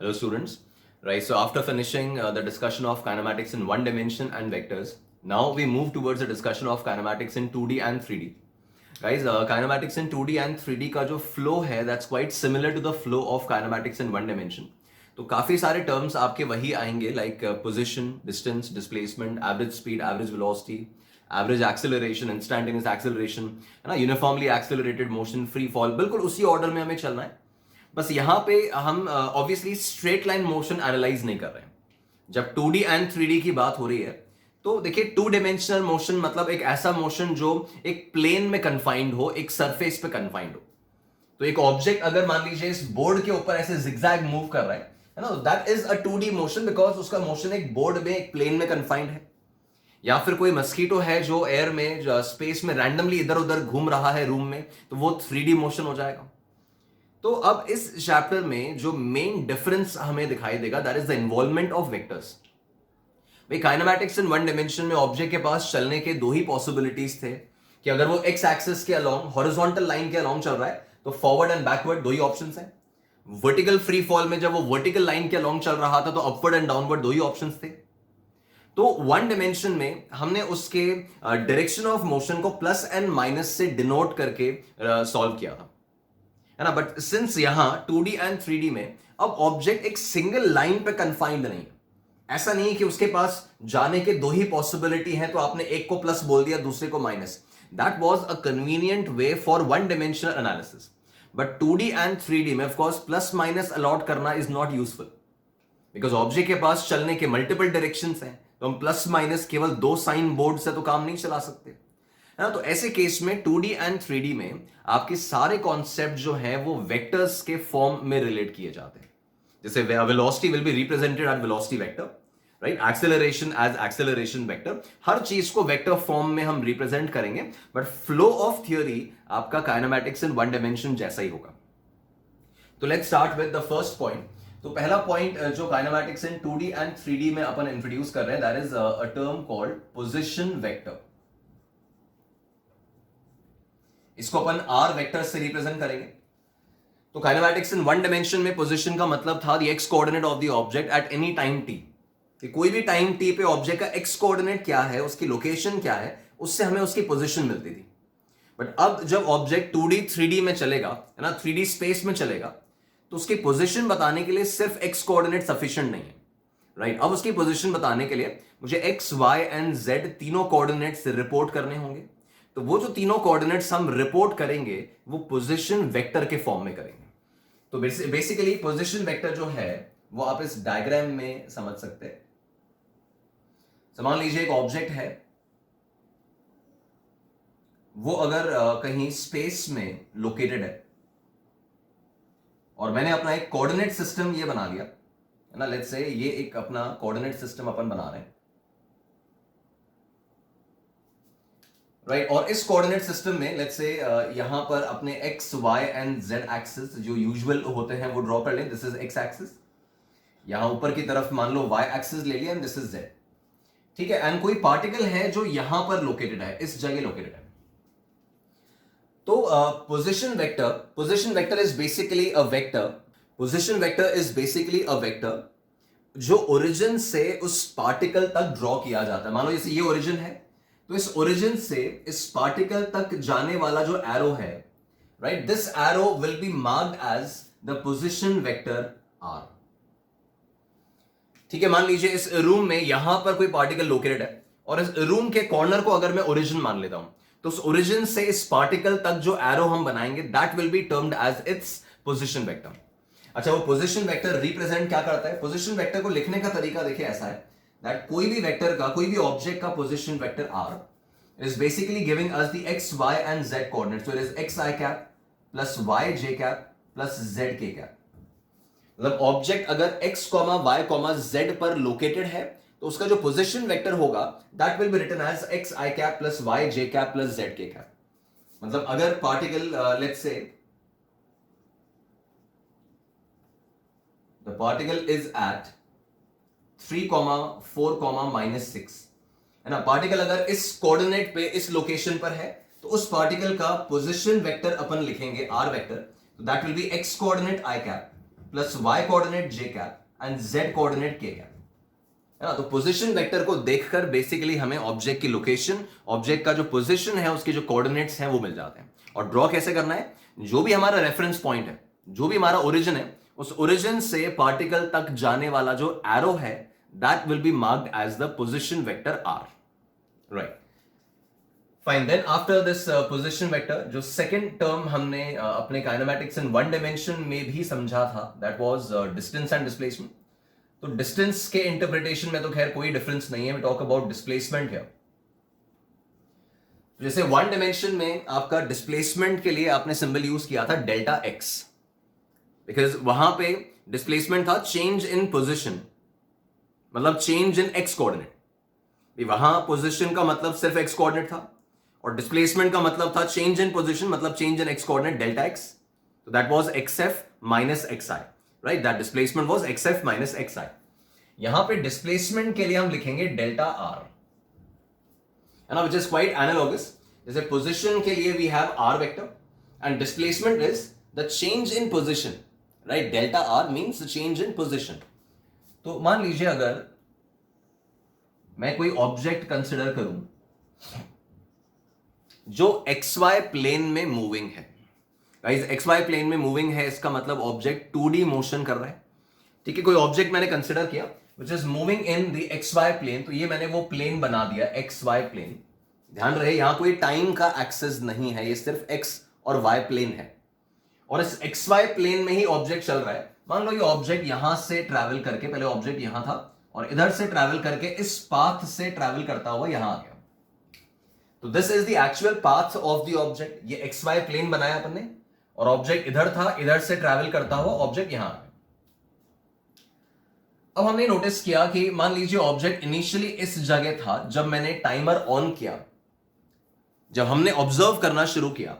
Hello students. Right, so after finishing the discussion of kinematics in one dimension and vectors, now we move towards the discussion of kinematics in 2D and 3D. Guys, kinematics in 2D and 3D का जो flow है that's quite similar to the flow of kinematics in one dimension. तो काफ़ी सारे terms आपके वही आएंगे like position, distance, displacement, average speed, average velocity, average acceleration, instantaneous acceleration, है ना, uniformly accelerated motion, free fall, बिल्कुल उसी order में हमें चलना है. बस यहाँ पे हम obviously straight line motion analyse नहीं कर रहे हैं. जब 2D एंड 3D की बात हो रही है तो देखिए, टू डिमेंशनल मोशन मतलब एक ऐसा मोशन जो एक प्लेन में कन्फाइंड हो, एक सरफेस पे कन्फाइंड हो. तो एक ऑब्जेक्ट अगर मान लीजिए इस बोर्ड के ऊपर ऐसे जिगजैग मूव कर रहा है ना, that is a 2D motion because उसका मोशन एक बोर्ड में, एक प्लेन में कन्फाइंड है. या फिर कोई मस्कीटो है जो एयर में, जो स्पेस में रैंडमली इधर उधर घूम रहा है रूम में, तो वो 3D मोशन हो जाएगा. तो अब इस चैप्टर में जो मेन डिफरेंस हमें दिखाई देगा that is the involvement of vectors. भाई काइनेमैटिक्स इन वन डिमेंशन में ऑब्जेक्ट के पास चलने के दो ही पॉसिबिलिटीज थे कि अगर वो एक्स एक्सिस के अलोंग, हॉरिजॉन्टल लाइन के अलोंग चल रहा है तो फॉरवर्ड एंड बैकवर्ड दो ही ऑप्शंस हैं. वर्टिकल फ्री फॉल में जब वो वर्टिकल लाइन के अलोंग चल रहा था तो अपवर्ड एंड डाउनवर्ड दो ही ऑप्शंस थे. तो वन डिमेंशन में हमने उसके डायरेक्शन ऑफ मोशन को प्लस एंड माइनस से डिनोट करके सॉल्व किया था, है ना. बट सिंस यहां 2D एंड 3D में अब ऑब्जेक्ट एक सिंगल लाइन पे कन्फाइंड नहीं है. ऐसा नहीं कि उसके पास जाने के दो ही पॉसिबिलिटी हैं तो आपने एक को प्लस बोल दिया, दूसरे को minus. That was a convenient way for one dimensional analysis. But 2D and 3D में ऑफकोर्स प्लस माइनस अलॉट करना is not useful because object के पास चलने के मल्टीपल डायरेक्शंस हैं. तो हम प्लस माइनस केवल दो साइन बोर्ड से तो काम नहीं चला सकते, है ना. तो ऐसे केस में 2D एंड 3D में आपके सारे कॉन्सेप्ट जो है वो वेक्टर्स के फॉर्म में रिलेट किए जाते हैं. जैसे velocity will be represented as velocity vector, right. Acceleration as acceleration vector. हर चीज को वेक्टर फॉर्म में हम रिप्रेजेंट करेंगे. बट फ्लो ऑफ थियोरी आपका काइनेमैटिक्स इन वन डायमेंशन जैसा ही होगा. तो let's start with the first point. तो पहला पॉइंट जो kinematics in 2D and 3D में अपन इंट्रोड्यूस कर रहे हैं that is a term called position vector. इसको अपन आर वेक्टर से रिप्रेजेंट करेंगे. तो काइनेमैटिक्स इन वन डायमेंशन में पोजीशन का मतलब था the x coordinate of the object at any time T. कि कोई भी टाइम टी पे ऑब्जेक्ट का एक्स कोऑर्डिनेट क्या है, उसकी लोकेशन क्या है, उससे हमें उसकी पोजीशन मिलती थी. बट अब जब ऑब्जेक्ट 2D 3D में चलेगा, है ना, 3D स्पेस में चलेगा, तो उसकी पोजीशन बताने के लिए सिर्फ एक्स कोऑर्डिनेट सफिशिएंट नहीं है, राइट. अब उसकी पोजीशन बताने के लिए मुझे एक्स, वाई एंड जेड तीनों कोऑर्डिनेट्स रिपोर्ट करने होंगे. तो वो जो तीनों कोऑर्डिनेट्स हम रिपोर्ट करेंगे वो पोजीशन वेक्टर के फॉर्म में करेंगे. तो बेसिकली पोजीशन वेक्टर जो है वो आप इस डायग्राम में समझ सकते हैं. मान लीजिए एक ऑब्जेक्ट है, वो अगर कहीं स्पेस में लोकेटेड है और मैंने अपना एक कोऑर्डिनेट सिस्टम ये बना लिया, है ना. लेट्स से ये एक अपना कोऑर्डिनेट सिस्टम अपन बना रहे हैं, राइट. और इस कोऑर्डिनेट सिस्टम में लेट्स से यहां पर अपने x, y and z axis जो यूजुअल होते हैं वो ड्रॉ कर लें. This is x axis. यहां ऊपर की तरफ मान लो वाई एक्सिस ले लिया एंड दिस इज जेड, ठीक है. एंड कोई पार्टिकल है जो यहां पर लोकेटेड है, इस जगह लोकेटेड है. तो position vector is basically a vector. Position vector is basically a vector जो ओरिजिन से उस पार्टिकल तक ड्रॉ किया जाता है. मान लो जैसे ये ओरिजिन है, तो इस ओरिजिन से इस पार्टिकल तक जाने वाला जो एरो है, right, this arrow will be marked as the position vector r. ठीक है. मान लीजिए इस रूम में यहां पर कोई पार्टिकल लोकेटेड है और इस रूम के कॉर्नर को अगर मैं ओरिजिन मान लेता हूं, तो उस ओरिजिन से इस पार्टिकल तक जो एरो हम बनाएंगे that will be termed as its position vector. अच्छा, वो पोजीशन वेक्टर रिप्रेजेंट क्या करता है? पोजीशन वेक्टर को लिखने का तरीका देखिए ऐसा है दैट कोई भी वेक्टर का, कोई भी ऑब्जेक्ट का position vector r is basically giving us the x, y and z coordinate. So it is x i cap plus y j cap plus z k cap. मतलब ऑब्जेक्ट अगर x, y, z पर located है तो उसका जो position vector होगा that will be written as x i cap plus y j cap plus z k cap. मतलब अगर particle let's say the particle is eight 3, 4, -6, है ना. पार्टिकल अगर इस कोऑर्डिनेट पे, इस लोकेशन पर है, तो उस पार्टिकल का पोजीशन वेक्टर अपन लिखेंगे r vector. That will be x coordinate i cap plus y coordinate j cap and z coordinate k cap, है ना। तो पोजीशन वेक्टर को देखकर बेसिकली हमें ऑब्जेक्ट की लोकेशन, ऑब्जेक्ट का जो पोजीशन है, उसके जो कोऑर्डिनेट्स हैं वो मिल जाते हैं। और ड्रॉ कैसे करना है, जो भी हमारा रेफरेंस पॉइंट है, जो भी हमारा ओरिजिन है, उस ओरिजिन से पार्टिकल तक जाने वाला जो एरो है, that will be marked as the position vector r, right. Fine, then after this position vector, जो सेकंड टर्म हमने अपने काइनेमैटिक्स इन वन डायमेंशन में भी समझा था, that was distance and displacement. तो डिस्टेंस के इंटरप्रिटेशन में तो खैर कोई डिफरेंस नहीं है, we talk about displacement here. जैसे वन डायमेंशन में आपका डिस्प्लेसमेंट के लिए आपने सिंबल यूज किया था डेल्टा एक्स, बिकॉज वहां पे डिस्प्लेसमेंट था चेंज इन पोजिशन, मतलब चेंज इन एक्स कोऑर्डिनेट। वहां पोजिशन का मतलब सिर्फ एक्स कोऑर्डिनेट था, और डिस्प्लेसमेंट का मतलब था चेंज इन पोजिशन, मतलब change in X coordinate delta X. तो that was X F minus X I, right, that displacement was X F minus X I. यहां पे डिस्प्लेसमेंट के लिए हम लिखेंगे डेल्टा आर, है ना, विच इज क्वाइट एनालॉगस। जैसे पोजिशन के लिए we have r vector and displacement is the change in position, right, delta r means the change in position. तो मान लीजिए अगर मैं कोई ऑब्जेक्ट कंसिडर करूं जो XY प्लेन में मूविंग है, गाइस XY प्लेन में मूविंग है, इसका मतलब ऑब्जेक्ट 2D मोशन कर रहा है, ठीक है। कोई ऑब्जेक्ट मैंने कंसिडर किया which is moving in the XY plane, तो ये मैंने वो प्लेन बना दिया XY प्लेन। ध्यान रहे यहां कोई टाइम का एक्सेस नहीं है, ये सिर्फ X और Y प्लेन है, और इस XY प्लेन में ही ऑब्जेक्ट चल रहा है। मान लो ये ऑब्जेक्ट यहां से ट्रैवल करके, पहले ऑब्जेक्ट यहां था और इधर से ट्रैवल करके इस पाथ से ट्रैवल करता हुआ यहां आ गया। तो this is the actual path of the object. ये XY प्लेन बनाया अपन ने, और ऑब्जेक्ट इधर था, इधर से ट्रैवल करता हुआ ऑब्जेक्ट यहां आ गया। अब हमने नोटिस किया कि मान लीजिए ऑब्जेक्ट इनिशियली इस जगह था जब मैंने टाइमर ऑन किया, जब हमने ऑब्जर्व करना शुरू किया,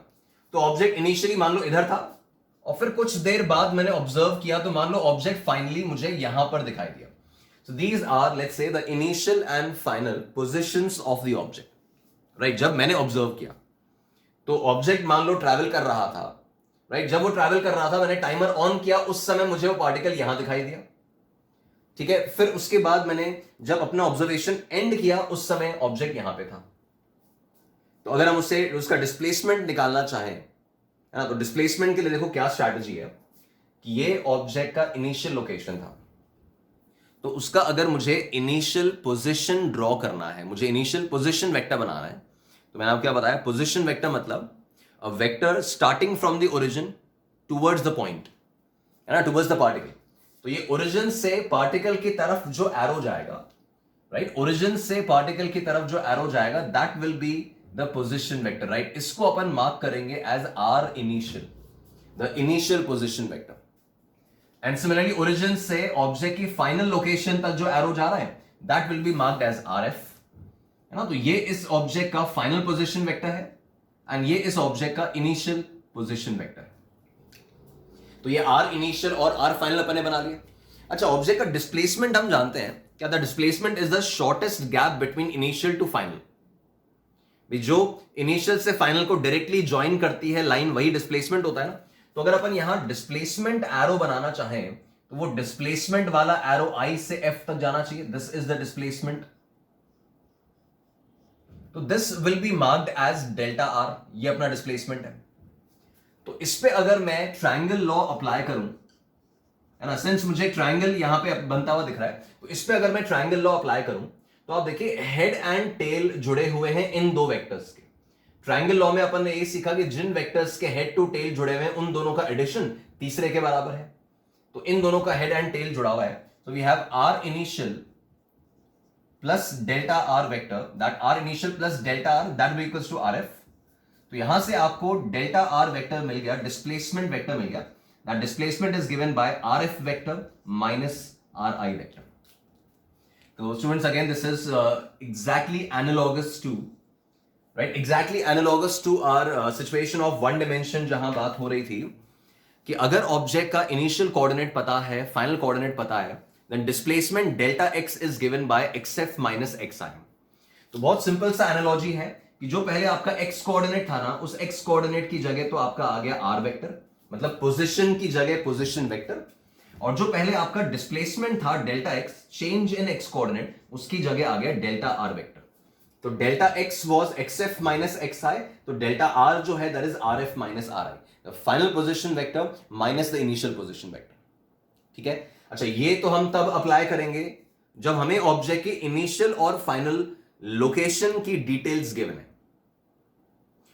तो ऑब्जेक्ट इनिशियली मान लो इधर था, और फिर कुछ देर बाद मैंने ऑब्जर्व किया तो मान लो ऑब्जेक्ट फाइनली मुझे यहां पर दिखाई दिया। So these are, let's say, the initial and final positions of the object, right. जब मैंने ऑब्जर्व किया तो ऑब्जेक्ट मान लो ट्रैवल कर रहा था, राइट। जब वो ट्रैवल कर रहा था, मैंने टाइमर ऑन किया, उस समय मुझे वो पार्टिकल यहां दिखाई दिया, ठीक है। फिर उसके बाद मैंने जब अपना ऑब्जर्वेशन एंड किया, उस समय ऑब्जेक्ट यहां पे था। तो अगर हम उससे उसका डिस्प्लेसमेंट निकालना चाहें, है ना, तो डिस्प्लेसमेंट के लिए देखो क्या स्ट्रैटेजी है कि ये ऑब्जेक्ट का इनिशियल लोकेशन था, तो उसका अगर मुझे इनिशियल पोजीशन ड्रॉ करना है, मुझे इनिशियल पोजीशन वेक्टर बनाना है, तो मैंने आपको क्या बताया, पोजीशन वेक्टर मतलब a vector starting from the origin towards the point, है ना, टुवर्ड्स द पार्टिकल। तो ये ओरिजिन से पार्टिकल की तरफ जो एरो जाएगा, राइट, ओरिजिन से पार्टिकल की तरफ जो एरो जाएगा, that will be the position vector, right. इसको अपन मार्क करेंगे as r initial, the initial position vector. And similarly origin से ऑब्जेक्ट की फाइनल लोकेशन तक जो एरो जा रहा है, that will be marked as r f, है ना। तो ये इस ऑब्जेक्ट का फाइनल पोजीशन वेक्टर है, एंड ये इस ऑब्जेक्ट का इनिशियल पोजीशन वेक्टर है। तो ये आर इनिशियल और आर फाइनल अपन ने बना लिया। अच्छा, ऑब्जेक्ट का डिस्प्लेसमेंट हम जानते हैं क्या, the displacement is the shortest gap between initial to final. जो इनिशियल से फाइनल को डायरेक्टली ज्वाइन करती है लाइन, वही डिस्प्लेसमेंट होता है ना। तो अगर अपन यहां डिस्प्लेसमेंट एरो बनाना चाहें, तो वो डिस्प्लेसमेंट वाला एरो आई से एफ तक जाना चाहिए, दिस इज द डिस्प्लेसमेंट। तो this will be marked as delta r, ये अपना डिस्प्लेसमेंट है। तो इस पे अगर मैं ट्रायंगल लॉ अप्लाई करूं, है ना, सिंस मुझे ट्रायंगल यहां पे बनता हुआ दिख रहा है, तो इस पे अगर मैं ट्रायंगल लॉ अप्लाई करूं, तो आप देखिए हेड एंड टेल जुड़े हुए हैं इन दो वेक्टर्स के। ट्रायंगल लॉ में अपन ने ये सीखा कि जिन वेक्टर्स के हेड टू टेल जुड़े हुए हैं, उन दोनों का एडिशन तीसरे के बराबर है। तो इन दोनों का हेड एंड टेल जुड़ा हुआ है, तो we have r initial plus delta are vector, that r initial plus delta r, that will equals to r f. तो यहां से आपको डेल्टा आर वेक्टर मिल गया, डिस्प्लेसमेंट वेक्टर मिल गया, that displacement is given by R F vector minus R I vector. तो students, again this is exactly analogous to, right, exactly analogous to our situation of one dimension, जहां बात हो रही थी कि अगर ऑब्जेक्ट का इनिशियल कोऑर्डिनेट पता है, फाइनल कोऑर्डिनेट पता है, then displacement delta X is given by X F minus X I. तो बहुत सिंपल सा एनालॉजी है कि जो पहले आपका एक्स कोऑर्डिनेट था ना, उस एक्स कोऑर्डिनेट की जगह तो आपका आ गया आर वेक्टर, मतलब पोजीशन की जगह पोजीशन वेक्टर, और जो पहले आपका डिस्प्लेसमेंट था delta X, change in X coordinate, उसकी जगह आ गया डेल्टा आर वेक्टर। तो delta X was X F minus X I, तो डेल्टा आर जो है that is R F minus R I, the final position vector minus the initial position vector. ठीक है, अच्छा ये तो हम तब अप्लाई करेंगे जब हमें ऑब्जेक्ट की इनिशियल और फाइनल लोकेशन की डिटेल्स गिवन है।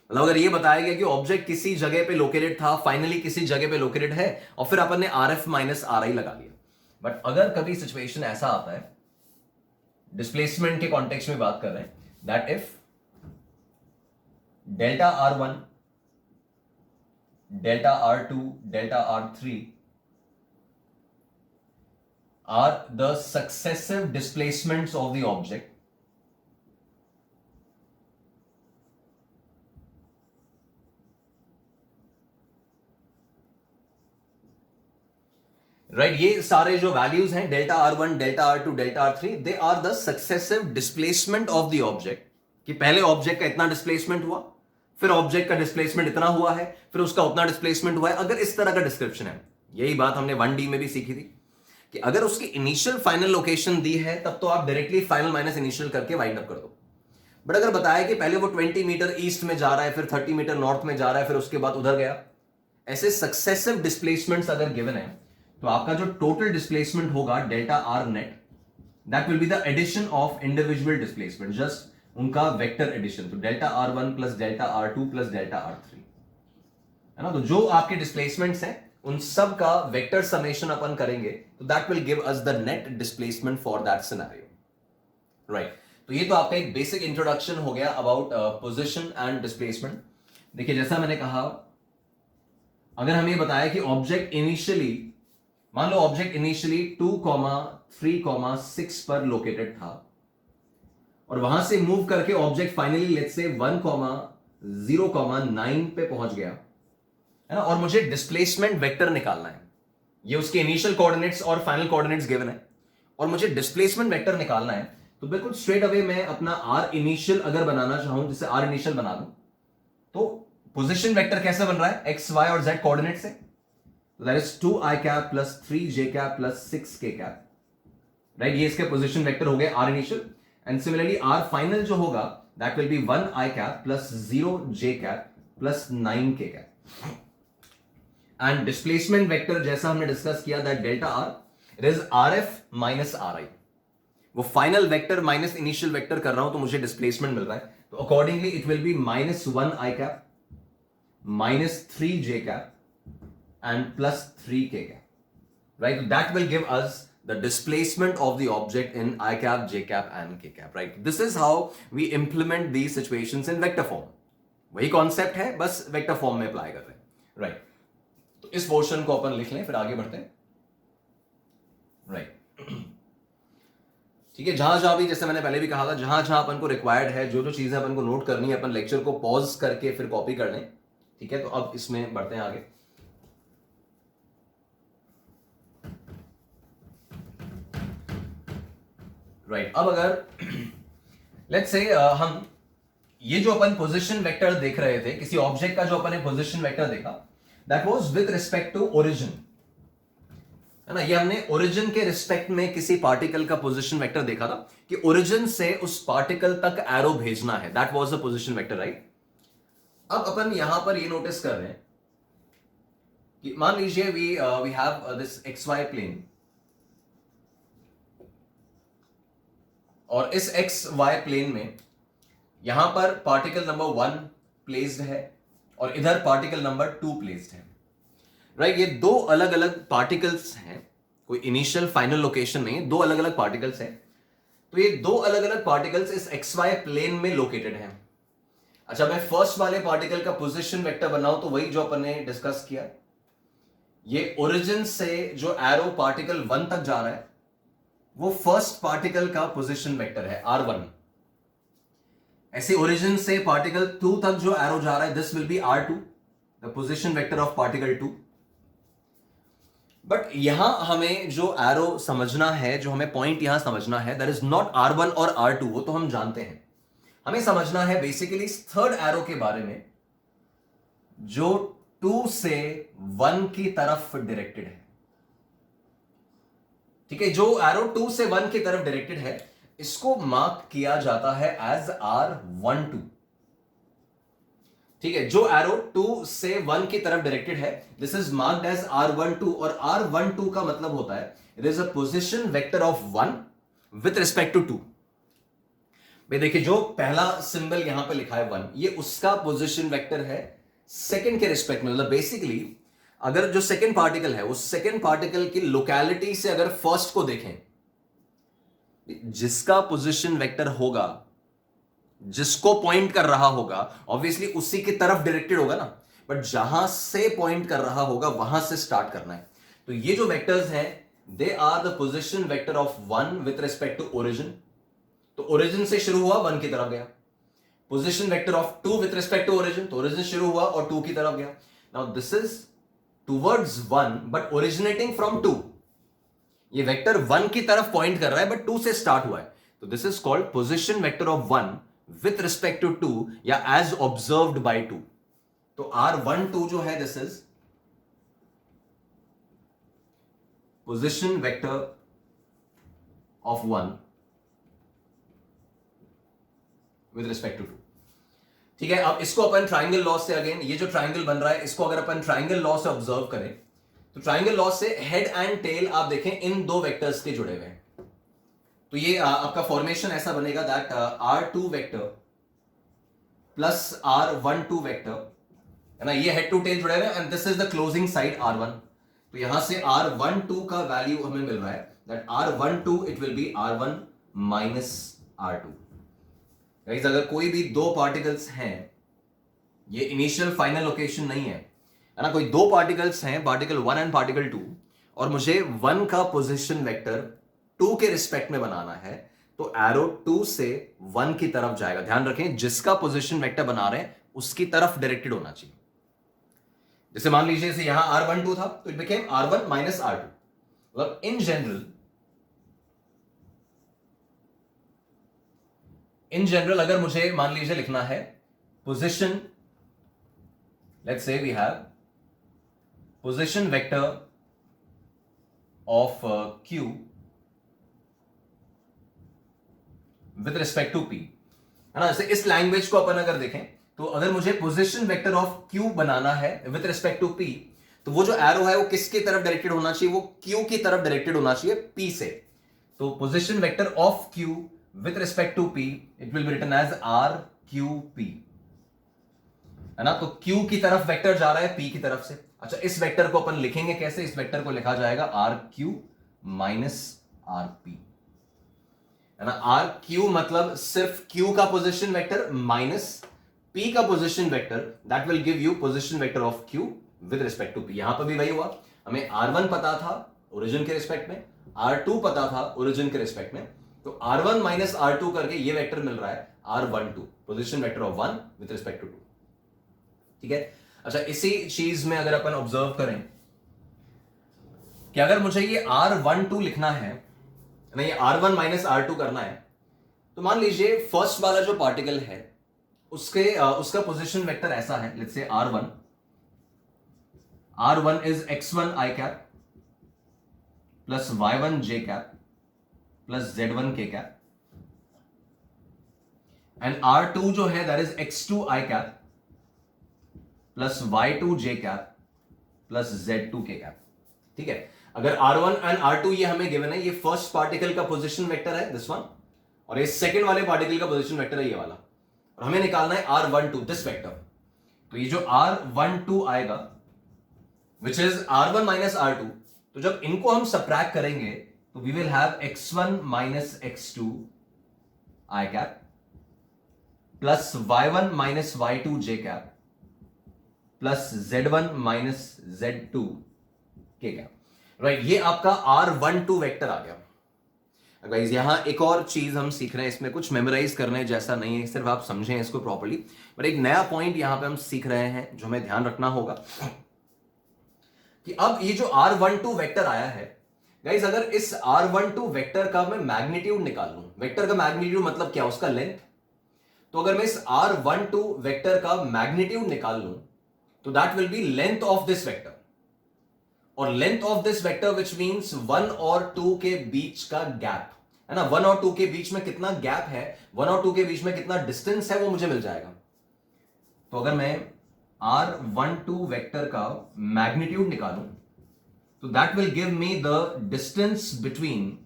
मतलब अगर ये बताया गया कि ऑब्जेक्ट किसी जगह पे लोकेटेड था, फाइनली किसी जगह पे लोकेटेड है, और फिर अपन ने आर एफ माइनस आर आई लगा लिया। बट अगर कभी सिचुएशन ऐसा आता है, डिस्प्लेसमेंट के कॉन्टेक्स्ट में बात कर रहे हैं, that if delta r one, delta r two, delta r three are the successive displacements of the object, right ये सारे जो वैल्यूज हैं delta r one, delta r two, delta r three, they are the successive displacement of the object, कि पहले object का इतना displacement हुआ, फिर ऑब्जेक्ट का डिस्प्लेसमेंट इतना हुआ है, फिर उसका उतना डिस्प्लेसमेंट हुआ है। अगर इस तरह का डिस्क्रिप्शन है, यही बात हमने 1D में भी सीखी थी कि अगर उसकी इनिशियल फाइनल लोकेशन दी है तब तो आप डायरेक्टली फाइनल माइनस इनिशियल करके वाइंड अप कर दो। बट अगर बताया कि पहले वो 20 मीटर ईस्ट में जा रहा है, फिर 30 मीटर नॉर्थ में जा रहा है, फिर उसके बाद उधर गया, ऐसे सक्सेसिव डिस्प्लेसमेंट्स अगर गिवन है, तो आपका जो टोटल डिस्प्लेसमेंट होगा delta r net, that will be the addition of individual displacement, just उनका वेक्टर एडिशन। तो delta r one plus delta r two plus delta r three, है ना। तो जो आपके डिस्प्लेसमेंट्स हैं उन सब का वेक्टर समेशन अपन करेंगे, तो that will give us the net displacement for that scenario, right. तो ये तो आपका एक बेसिक इंट्रोडक्शन हो गया अबाउट पोजीशन एंड डिस्प्लेसमेंट। देखिए जैसा मैंने कहा, अगर हमें बताया कि ऑब्जेक्ट इनिशियली, मान लो ऑब्जेक्ट इनिशियली 2,3,6 पर लोकेटेड था, और वहां से मूव करके ऑब्जेक्ट फाइनली लेट्स से 1,0,9 पे पहुंच गया, है ना, और मुझे डिस्प्लेसमेंट वेक्टर निकालना है। ये उसके इनिशियल कोऑर्डिनेट्स और फाइनल कोऑर्डिनेट्स गिवन है, और मुझे डिस्प्लेसमेंट वेक्टर निकालना है। तो बिल्कुल स्ट्रेट अवे मैं अपना आर इनिशियल अगर बनाना चाहूं, जैसे आर इनिशियल बना दूं, तो पोजीशन वेक्टर कैसे बन रहा है, एक्स वाई और जेड कोऑर्डिनेट से, that is 2i cap plus 3j cap plus 6k cap, right. ये इसके पोजीशन वेक्टर हो गए R initial, and similarly R final जो होगा that will be 1i cap plus 0j cap plus 9k cap. And displacement vector जैसा हमने discuss किया that delta are, it is R F minus R I, वो final vector minus initial vector कर रहा हूं तो मुझे डिस्प्लेसमेंट मिल रहा है, तो accordingly it will be -1i cap -3j cap and plus 3k cap, right. That will give us the displacement of the object in I cap, J cap and K cap, right? This is how we implement these situations in vector form. वही concept है, बस vector form में apply कर रहे हैं, right. तो इस portion को अपन लिख लें, फिर आगे बढ़ते हैं, राइट। ठीक है, जहां जहां भी, जैसे मैंने पहले भी कहा था, जहां जहां अपन को रिक्वायर्ड है, जो जो चीजें अपन को नोट करनी है, अपन लेक्चर को पॉज करके फिर कॉपी कर लें, ठीक है। तो अब इसमें बढ़ते हैं आगे। राइट, अब अगर लेट्स से हम ये जो अपन पोजीशन वेक्टर देख रहे थे, किसी ऑब्जेक्ट का जो अपन ने पोजीशन वेक्टर देखा, that was with respect to origin, है ना। ये हमने ओरिजिन के रिस्पेक्ट में किसी पार्टिकल का पोजीशन वेक्टर देखा था कि ओरिजिन से उस पार्टिकल तक एरो भेजना है, that was the position vector, right. अब अपन यहां पर ये नोटिस कर रहे हैं कि मान लीजिए we have this x y plane, और इस एक्स वाई प्लेन में यहां पर पार्टिकल नंबर 1 प्लेस्ड है और इधर पार्टिकल नंबर 2 प्लेस्ड है, राइट। ये दो अलग अलग पार्टिकल्स हैं, कोई इनिशियल फाइनल लोकेशन नहीं, दो अलग अलग पार्टिकल्स हैं। तो ये दो अलग अलग पार्टिकल्स इस एक्स वाई प्लेन में लोकेटेड हैं। अच्छा, मैं फर्स्ट वाले पार्टिकल का पोजीशन वेक्टर बनाऊं तो वही जो अपन ने डिस्कस किया, ये ओरिजिन से जो एरो पार्टिकल 1 तक जा रहा है वो फर्स्ट पार्टिकल का पोजीशन वेक्टर है r1। ऐसे ओरिजिन से पार्टिकल 2 तक जो एरो जा रहा है, this will B r2, the position vector of particle 2। But यहां हमें जो एरो समझना है, जो हमें पॉइंट यहां समझना है, दैट इज नॉट r1 और r2, वो तो हम जानते हैं। हमें समझना है बेसिकली इस थर्ड एरो के बारे में जो 2 से 1 की तरफ डायरेक्टेड है, ठीक है, जो एरो 2 से 1 की तरफ डायरेक्टेड है इसको मार्क किया जाता है एज R12। ठीक है, जो एरो 2 से 1 की तरफ डायरेक्टेड है this is marked as R12, और R12 का मतलब होता है it is a position vector of 1 with respect to 2। भाई देखिए, जो पहला सिंबल यहां पे लिखा है 1, ये उसका पोजीशन वेक्टर है सेकंड के रिस्पेक्ट में। मतलब बेसिकली अगर जो सेकंड पार्टिकल है उस सेकंड पार्टिकल की लोकेलिटी से अगर फर्स्ट को देखें, जिसका पोजीशन वेक्टर होगा, जिसको पॉइंट कर रहा होगा, ऑब्वियसली उसी की तरफ डायरेक्टेड होगा ना, बट जहां से पॉइंट कर रहा होगा वहां से स्टार्ट करना है। तो ये जो वेक्टर्स हैं they are the position vector of 1 with respect to origin. तो ओरिजिन से शुरू हुआ 1 की तरफ गया। Position vector of 2 with respect to origin, तो ओरिजिन शुरू हुआ और 2 की तरफ गया। Now this is towards 1 but originating from 2। ये वेक्टर 1 की तरफ पॉइंट कर रहा है बट 2 से स्टार्ट हुआ है, तो this is called position vector of 1 with respect to 2 या एज ऑब्जर्व्ड बाय 2। तो R12 जो है this is position vector of 1 with respect to 2। ठीक है, अब इसको अपन ट्राइंगल लॉ से, अगेन ये जो ट्राइंगल बन रहा है इसको अगर अपन ट्राइंगल लॉ से ऑब्जर्व करें तो ट्राइंगल लॉ से हेड एंड टेल आप देखें इन दो वेक्टर्स के जुड़े हुए हैं। तो ये आपका फॉर्मेशन ऐसा बनेगा that R2 vector plus R12 vector, है ना, ये हेड टू टेल जुड़े हुए हैं and this is the closing side R1। तो यहां से R12 का वैल्यू हमें मिल रहा है that R12 it will B R1 minus R2। Guys, अगर कोई भी दो पार्टिकल्स हैं, ये इनिशियल फाइनल लोकेशन नहीं है ना, कोई दो पार्टिकल्स हैं, पार्टिकल 1 एंड पार्टिकल 2, और मुझे 1 का पोजीशन वेक्टर 2 के रिस्पेक्ट में बनाना है, तो एरो 2 से 1 की तरफ जाएगा। ध्यान रखें, जिसका पोजीशन वेक्टर बना रहे हैं उसकी तरफ डायरेक्टेड होना चाहिए। जैसे मान लीजिए जैसे यहां R12 था तो it became R1 minus R2। मतलब इन जनरल अगर मुझे मान लीजिए लिखना है position, let's say we have position vector of Q with respect to P, है ना। जैसे इस लैंग्वेज को अपन अगर देखें तो अगर मुझे पोजीशन वेक्टर ऑफ Q बनाना है विद रिस्पेक्ट टू P, तो वो जो एरो है वो किसकी तरफ डायरेक्टेड होना चाहिए, वो Q की तरफ डायरेक्टेड होना चाहिए P से। तो position vector of Q with respect to P it will be written as RQP, है ना। तो Q की तरफ वेक्टर जा रहा है P की तरफ से। अच्छा, इस वेक्टर को अपन लिखेंगे कैसे, इस वेक्टर को लिखा जाएगा RQ माइनस RP, है ना। RQ मतलब सिर्फ Q का पोजीशन वेक्टर माइनस P का position vector, that will give you position vector of Q with respect to P। यहां पर भी वही हुआ, हमें R1 पता था ओरिजिन के रिस्पेक्ट में, R2 पता था ओरिजिन के रिस्पेक्ट में, तो R1 माइनस R2 करके ये वेक्टर मिल रहा है R12, position vector of 1 with respect to 2। ठीक है। अच्छा, इसी चीज में अगर अपन ऑब्जर्व करें कि अगर मुझे ये R12 लिखना है ना, ये R1 माइनस R2 करना है, तो मान लीजिए फर्स्ट वाला जो पार्टिकल है उसका पोजीशन वेक्टर ऐसा है, let's say R1 is x1 i cap plus y1 j cap plus z1 k cap, and R2 जो है that is x2 i cap plus y2 j cap plus z2 k cap. ठीक है, अगर R1 and R2 ये हमें given है, ये first particle का पोजीशन वेक्टर है दिस वन, और ये सेकंड वाले पार्टिकल का पोजीशन वेक्टर है ये वाला, और हमें निकालना है R12 दिस वेक्टर। तो ये जो R12 आएगा which is R1 minus R2, तो जब इनको हम सबट्रैक्ट करेंगे तो we will have x1 minus x2 i cap plus y1 minus y2 j cap plus z1 minus z2 k cap, right. ये आपका R12 वेक्टर आ गया। गाइस, यहां एक और चीज हम सीख रहे हैं, इसमें कुछ मेमोराइज करने जैसा नहीं है, सिर्फ आप समझें इसको प्रॉपर्ली, बट एक नया पॉइंट यहां पे हम सीख रहे हैं जो हमें ध्यान रखना होगा कि अब ये जो R12 वेक्टर आया है गाइस, अगर इस R12 वेक्टर का मैं मैग्नीट्यूड निकाल लूं, वेक्टर का मैग्नीट्यूड मतलब क्या, उसका लेंथ, तो अगर मैं इस R12 वेक्टर का मैग्नीट्यूड निकाल लूं तो that will be length of this vector. और length of this vector which means 1 और 2 के बीच का गैप, है ना, 1 और 2 के बीच में कितना गैप है, 1 और 2 के बीच में कितना डिस्टेंस है, वो मुझे मिल जाएगा। तो अगर मैं R12 वेक्टर का मैग्नीट्यूड निकालूं तो that will give me the distance between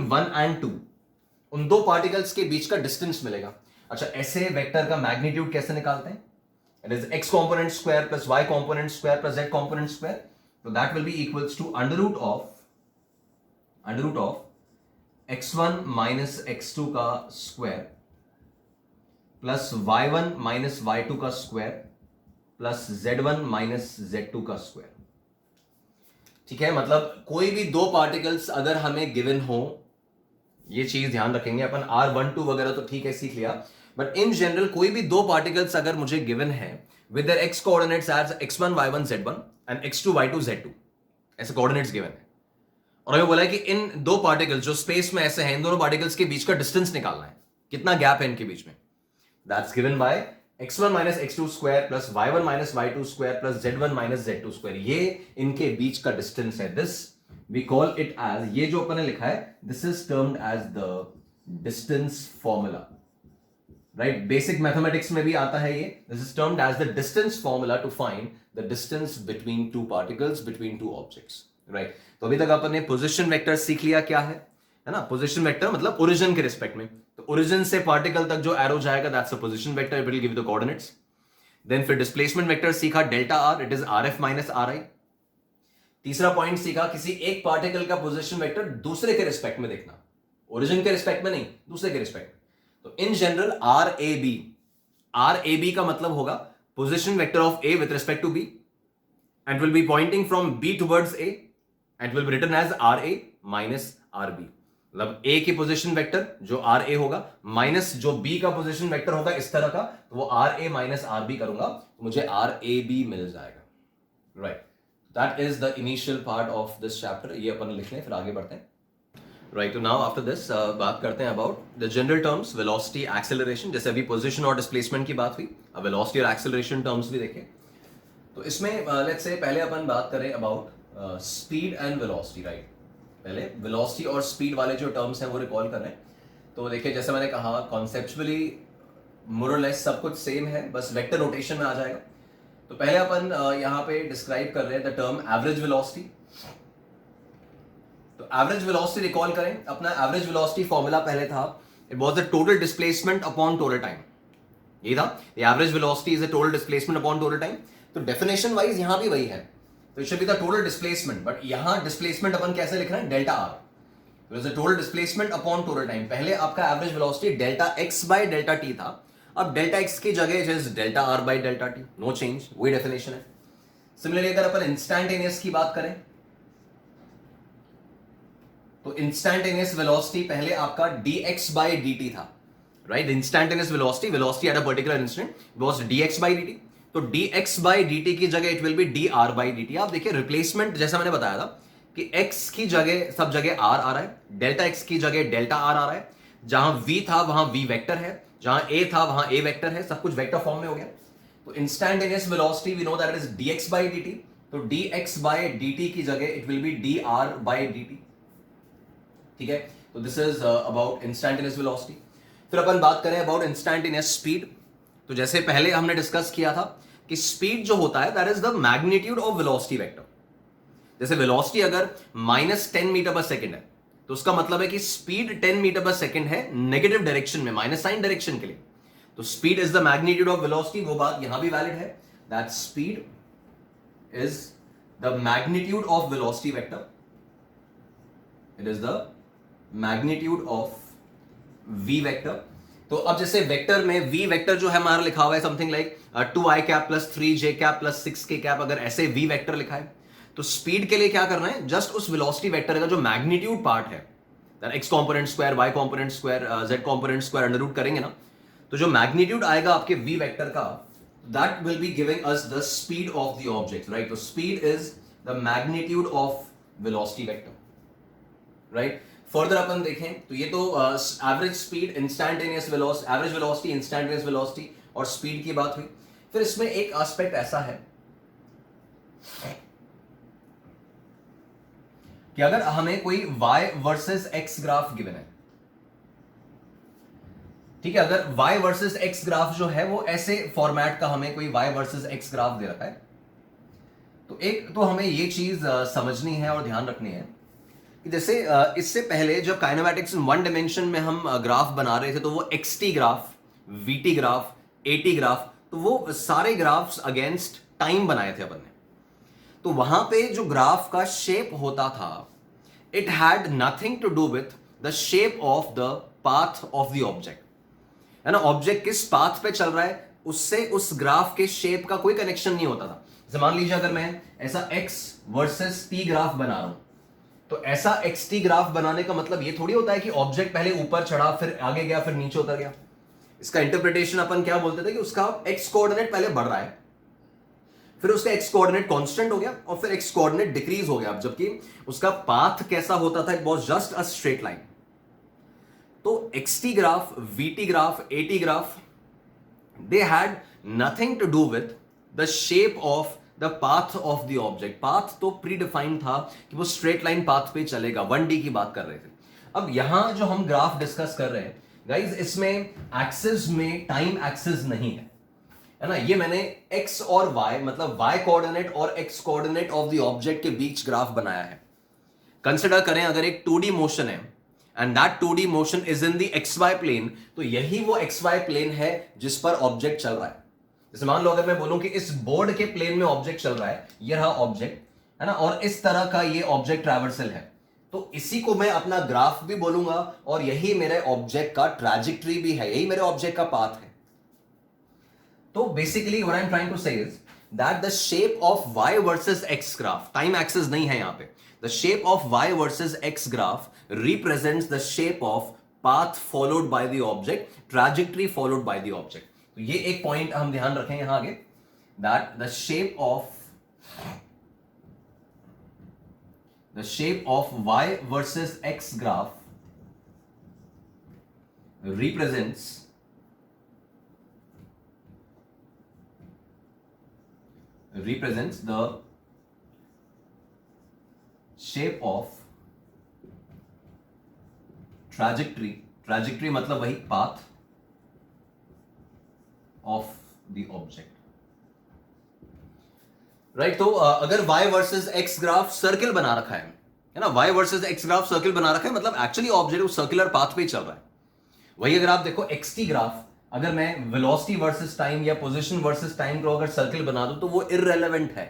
1 and 2, उन दो पार्टिकल्स के बीच का डिस्टेंस मिलेगा। अच्छा, ऐसे वेक्टर का मैग्नीट्यूड कैसे निकालते हैं? It is x component square plus y component square plus z component square, so that will be equals to under root of x1 minus x2 का square plus y1 minus y2 का square plus z1 minus z2 का square. ठीक है, मतलब कोई भी दो particles अगर हमें गिवन हो, ये चीज ध्यान रखेंगे अपन, R12 वगैरह तो ठीक है सीख लिया, बट इन जनरल कोई भी दो पार्टिकल्स अगर मुझे गिवन है with their x coordinates as x1 y1 z1 and x2 y2 z2, ऐसे कोऑर्डिनेट्स गिवन है, और हमें बोला है कि इन दो पार्टिकल्स जो स्पेस में ऐसे हैं, इन दोनों पार्टिकल्स के बीच का डिस्टेंस निकालना है, कितना गैप है इनके बीच में, that's given by x1 minus x2 square plus y1 minus y2 square plus z1 minus z2 square, ये इनके बीच का डिस्टेंस है। This we call it as, ये जो अपन ने लिखा है, this is termed as the distance formula, right, basic mathematics में भी आता है ये। This is termed as the distance formula to find the distance between two particles, between two objects, right. तो अभी तक अपन ने पोजीशन वेक्टर सीख लिया, क्या है ना, पोजीशन वेक्टर मतलब ओरिजिन के रिस्पेक्ट में, तो ओरिजिन से पार्टिकल तक जो एरो जाएगा that's a position vector, it will give the coordinates. Then फिर डिस्प्लेसमेंट वेक्टर सीखा, delta are, it is RF minus RI। तीसरा पॉइंट सीखा, किसी एक पार्टिकल का पोजीशन वेक्टर दूसरे के रिस्पेक्ट में देखना, ओरिजिन के रिस्पेक्ट में नहीं, दूसरे के रिस्पेक्ट में। तो इन जनरल RAB का मतलब होगा position vector of A with respect to B and will be pointing from B towards A and will be written as RA minus RB, मतलब A की पोजीशन वेक्टर जो RA होगा minus जो B का position vector होगा इस तरह का, तो वो RA माइनस RB करूंगा तो मुझे RAB मिल जाएगा, right. That is the initial part of this chapter, ये अपन लिख लें फिर आगे बढ़ते हैं, राइट। तो नाउ आफ्टर दिस बात करते हैं about the general terms, velocity, acceleration. जैसे अभी पोजीशन और डिस्प्लेसमेंट की बात हुई, अब वेलोसिटी और एक्सेलरेशन टर्म्स भी देखें। तो इसमें लेट्स से पहले अपन बात करें about speed and velocity, right. पहले वेलोसिटी और स्पीड वाले जो टर्म्स हैं वो रिकॉल कर रहे हैं। तो देखिए, जैसे मैंने कहा कॉन्सेप्चुअली मोर और लेस सब कुछ सेम है, बस वेक्टर रोटेशन में आ जाएगा। तो पहले अपन यहाँ पे डिस्क्राइब कर रहे हैं द टर्म एवरेज वेलोसिटी। तो एवरेज वेलोसिटी रिकॉल करें, अपना एवरेज वेलोसिटी फॉर्मूला पहले था, it was the total displacement upon total time, ये था, average velocity is the total displacement upon total time. तो डेफिनेशन वाइज यहां भी वही है, तो it should be the total displacement, but यहां डिस्प्लेसमेंट अपन कैसे लिख रहे हैं, डेल्टा आर, तो is the total displacement upon total time. पहले आपका average velocity delta x by delta t था, अब डेल्टा एक्स की जगह it is delta r by delta t, no change, वही डेफिनेशन है। सिमिलरली अगर अपन इंस्टैंटेनियस की बात करें, तो इंस्टैंटेनियस वेलोसिटी पहले आपका dx by dt था, right. Instantaneous velocity, velocity at a particular instant was dx by dt, तो dx by dt की जगह it will be dr by dt। आप देखिए रिप्लेसमेंट जैसा मैंने बताया था कि x की जगह सब जगह r आ रहा है, डेल्टा x की जगह डेल्टा r आ रहा है, जहां v था वहां v वेक्टर है, जहां a था वहां a वेक्टर है, सब कुछ वेक्टर फॉर्म में हो गया। तो instantaneous velocity we know that it is dx by dt, तो dx by dt की जगह it will be dr by dt, ठीक है। तो this is about instantaneous velocity. फिर अपन बात करें अबाउट इंस्टैंटेनियस स्पीड। तो जैसे पहले हमने डिस्कस किया था कि स्पीड जो होता है that is the magnitude of velocity vector. जैसे वेलोसिटी अगर -10 मीटर पर सेकेंड है, तो उसका मतलब है कि स्पीड 10 मीटर पर सेकेंड है नेगेटिव डायरेक्शन में, माइनस साइन डायरेक्शन के लिए, तो speed is the magnitude of velocity. वो बात यहां भी वैलिड है, that speed is the magnitude of velocity vector, it is the magnitude of v vector. तो अब जैसे वेक्टर में v वेक्टर जो है हमारा लिखा हुआ है something like 2i cap plus 3j cap plus 6k cap, अगर ऐसे v वेक्टर लिखा है, तो स्पीड के लिए क्या करना है, जस्ट उस वेलोसिटी वेक्टर का जो मैग्नीट्यूड पार्ट है, x component square, y component square, z component square under root करेंगे ना, तो जो मैग्नीट्यूड आएगा आपके v वेक्टर का, that will be giving us the speed of the object, right. तो speed is the magnitude of velocity vector, right. Further अपन देखें तो ये तो average speed, instantaneous velocity, average velocity, instantaneous velocity और स्पीड की बात हुई। फिर इसमें एक एस्पेक्ट ऐसा है कि अगर हमें कोई y versus x graph given है, ठीक है, अगर y वर्सेस x ग्राफ जो है वो ऐसे फॉर्मेट का हमें कोई y वर्सेस x ग्राफ दे रखा है, तो एक तो हमें ये चीज समझनी है और ध्यान रखनी है कि जैसे इससे पहले जब काइनेमैटिक्स इन वन डायमेंशन में हम ग्राफ बना रहे थे तो वो xt graph, vt graph, at graph, तो वो सारे ग्राफ्स अगेंस्ट टाइम बनाए थे अपन ने। तो वहां पे जो ग्राफ का शेप होता था, it had nothing to do with the shape of the path of the object, है ना। ऑब्जेक्ट किस पाथ पे चल रहा है उससे उस ग्राफ के शेप का कोई कनेक्शन नहीं होता था। जैसे मान लीजिए अगर मैं ऐसा x वर्सेस t ग्राफ बना रहा हूं, तो ऐसा xt ग्राफ बनाने का मतलब ये थोड़ी होता है कि ऑब्जेक्ट पहले ऊपर चढ़ा, फिर आगे गया, फिर नीचे उतर गया। इसका इंटरप्रिटेशन अपन क्या बोलते थे कि उसका x कोऑर्डिनेट पहले बढ़ रहा है, फिर उसका x कोऑर्डिनेट कांस्टेंट हो गया और फिर x कोऑर्डिनेट डिक्रीज हो गया, जबकि उसका पाथ कैसा होता था, it was just a straight line. तो xt graph, vt graph, at graph, they had nothing to do with the shape of the path of the object. Path तो predefined था कि वो स्ट्रेट लाइन पाथ पे चलेगा, 1D की बात कर रहे थे। अब यहां जो हम ग्राफ डिस्कस कर रहे हैं गाइज, इसमें एक्सिस में टाइम एक्सिस नहीं है ना। ये मैंने x और y मतलब y कोऑर्डिनेट और x coordinate of the object के बीच ग्राफ बनाया है। कंसिडर करें अगर एक 2D मोशन है and that 2D motion is in the xy plane, तो यही वो xy प्लेन है जिस पर ऑब्जेक्ट चल रहा है। जैसे मान लो अगर मैं बोलूं कि इस बोर्ड के प्लेन में ऑब्जेक्ट चल रहा है, ये रहा ऑब्जेक्ट, है ना, और इस तरह का ये ऑब्जेक्ट ट्रैवर्सल है, तो इसी को मैं अपना ग्राफ भी बोलूंगा और यही मेरे ऑब्जेक्ट का ट्रैजेक्टरी भी है, यही मेरे ऑब्जेक्ट का पाथ है। तो basically what I am trying to say is that the shape of y versus x graph, time axis नहीं है यहां पे, the shape of y versus x graph represents the shape of path followed by the object, trajectory followed by the object. तो ये एक point हम ध्यान रखें यहां आगे, that the shape of y versus x graph represents the shape of trajectory मतलब वही path of the object, right. तो अगर y versus x graph circle बना रखा है ना, y versus x graph circle बना रखा है, मतलब एक्चुअली ऑब्जेक्ट उस सर्कुलर पाथ पे ही चल रहा है। वही अगर आप देखो xt ग्राफ, अगर मैं वेलोसिटी वर्सेस टाइम या पोजीशन वर्सेस टाइम को अगर सर्किल बना दूं तो वो इररेलेवेंट है।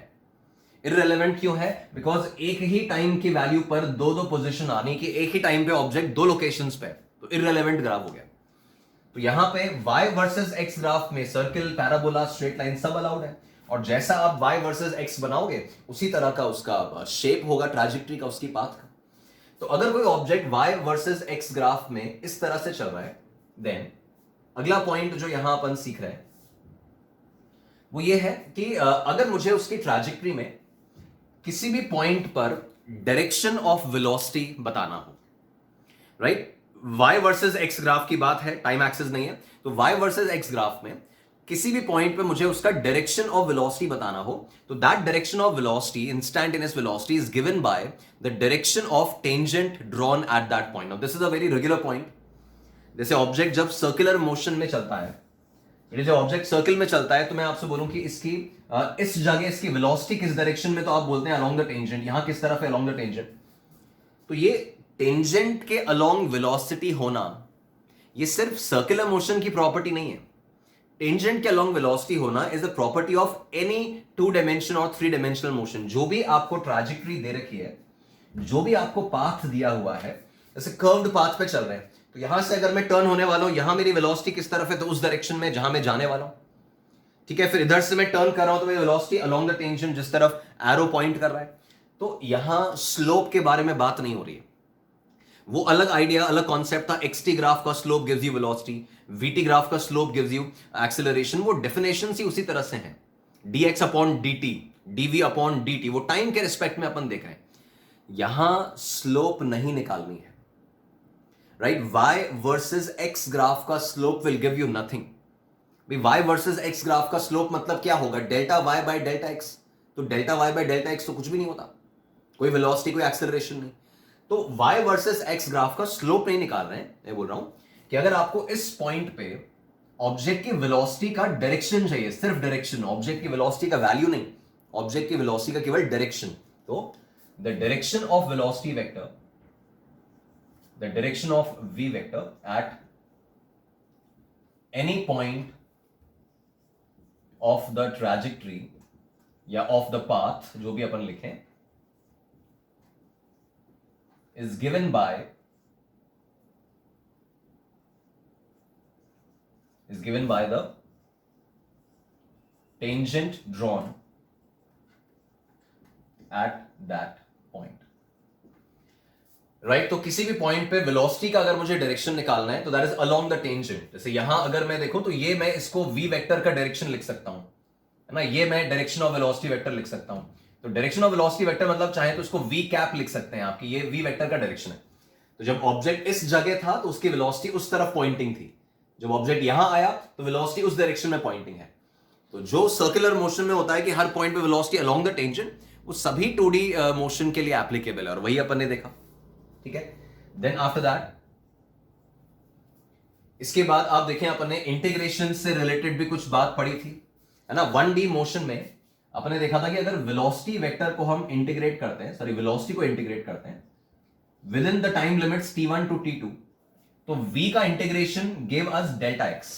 इररेलेवेंट क्यों है? बिकॉज एक ही टाइम की वैल्यू पर दो दो पोजीशन आने की, एक ही टाइम पे ऑब्जेक्ट दो लोकेशंस पे, तो इररेलेवेंट ग्राफ हो गया। तो यहां पे y वर्सेस x ग्राफ में सर्किल, पैराबोला, स्ट्रेट लाइन सब अलाउड है, और जैसा आप y वर्सेस x बनाओगे उसी तरह का उसका शेप होगा, ट्रैजेक्टरी का, उसकी पाथ का। तो अगर कोई object y versus x graph में इस तरह से चल रहा है, देन अगला पॉइंट जो यहां अपन सीख रहे हैं वो ये है कि अगर मुझे उसकी ट्रैजेक्टरी में किसी भी पॉइंट पर डायरेक्शन ऑफ वेलोसिटी बताना हो, right, y versus x graph की बात है, टाइम एक्सिस नहीं है, तो y वर्सेस x ग्राफ में किसी भी पॉइंट पे मुझे उसका डायरेक्शन ऑफ वेलोसिटी बताना हो, तो that direction of velocity, instantaneous velocity, is given by the direction of tangent drawn at that point. Now this is a very regular point. जैसे ऑब्जेक्ट जब सर्कुलर मोशन में चलता है, जब ऑब्जेक्ट सर्किल में चलता है, तो मैं आपसे बोलूं कि इसकी इस जगह इसकी वेलोसिटी किस डायरेक्शन में, तो आप बोलते हैं अलोंग द टेंजेंट। यहां किस तरफ है? Along the tangent. तो ये टेंजेंट के अलोंग वेलोसिटी होना, ये सिर्फ सर्कुलर मोशन की प्रॉपर्टी नहीं है। टेंजेंट के अलोंग वेलोसिटी होना is a property of any 2 dimension और 3 डायमेंशनल मोशन। जो भी आपको ट्रैजेक्टरी दे रखी है, जो भी आपको पाथ दिया हुआ है, जैसे कर्व्ड पाथ पे चल रहे हैं, तो यहां से अगर मैं टर्न होने वाला हूं, यहां मेरी वेलोसिटी किस तरफ है, तो उस डायरेक्शन में जहां मैं जाने वाला हूं, ठीक है। फिर इधर से मैं टर्न कर रहा हूं तो मेरी वेलोसिटी अलोंग द टेंजेंट, जिस तरफ एरो पॉइंट कर रहा है। तो यहां स्लोप के बारे में बात नहीं हो रही है, वो अलग आइडिया, अलग कॉन्सेप्ट था। xt ग्राफ का slope gives you velocity, vt graph का स्लोप गिव्स यू एक्सेलरेशन, वो डेफिनेशन ही उसी तरह से है। dx upon dt, dv upon dt, वो टाइम के रिस्पेक्ट में अपन देख रहे हैं। यहां स्लोप नहीं निकालनी है, right. y versus x graph का slope will give you nothing. y versus x graph का स्लोप मतलब क्या होगा? Delta y by delta x। तो delta y by delta x तो कुछ भी नहीं होता, कोई वेलोसिटी कोई एक्सेलरेशन नहीं। तो y वर्सेस x ग्राफ का स्लोप नहीं निकाल रहे हैं, मैं बोल रहा हूं कि अगर आपको इस पॉइंट पे ऑब्जेक्ट की वेलोसिटी का डायरेक्शन चाहिए, सिर्फ डायरेक्शन, ऑब्जेक्ट की वेलोसिटी का वैल्यू नहीं, ऑब्जेक्ट की वेलोसिटी का केवल डायरेक्शन, तो the direction of velocity vector, the direction of v vector at any point of the trajectory या ऑफ द पाथ, जो भी अपन लिखें, is given by the tangent drawn at that point, right? तो किसी भी पॉइंट पे velocity का अगर मुझे डायरेक्शन निकालना है तो that is along the tangent. जैसे यहां अगर मैं देखूं तो ये मैं इसको v वेक्टर का डायरेक्शन लिख सकता हूं, है ना, ये मैं डायरेक्शन ऑफ वेलोसिटी वेक्टर लिख सकता हूं। तो डायरेक्शन ऑफ वेलोसिटी वेक्टर मतलब चाहे तो इसको v कैप लिख सकते हैं आपकी, ये v वेक्टर का डायरेक्शन है। तो जब ऑब्जेक्ट इस जगह था तो उसकी वेलोसिटी उस तरफ पॉइंटिंग थी, जब ऑब्जेक्ट यहां आया तो वेलोसिटी उस डायरेक्शन में पॉइंटिंग है। तो जो सर्कुलर मोशन में होता है कि हर पॉइंट पे वेलोसिटी अलोंग द टेंजेंट, वो सभी 2D मोशन के लिए एप्लीकेबल है, और वही अपन ने देखा, ठीक है। देन आफ्टर दैट, इसके बाद आप देखें अपन ने इंटीग्रेशन से रिलेटेड भी कुछ बात पढ़ी थी, है ना। 1D मोशन में अपन ने देखा था कि अगर वेलोसिटी वेक्टर को हम इंटीग्रेट करते हैं, सॉरी वेलोसिटी को इंटीग्रेट करते हैं within the time limits t1 to t2, तो v का integration give us delta x।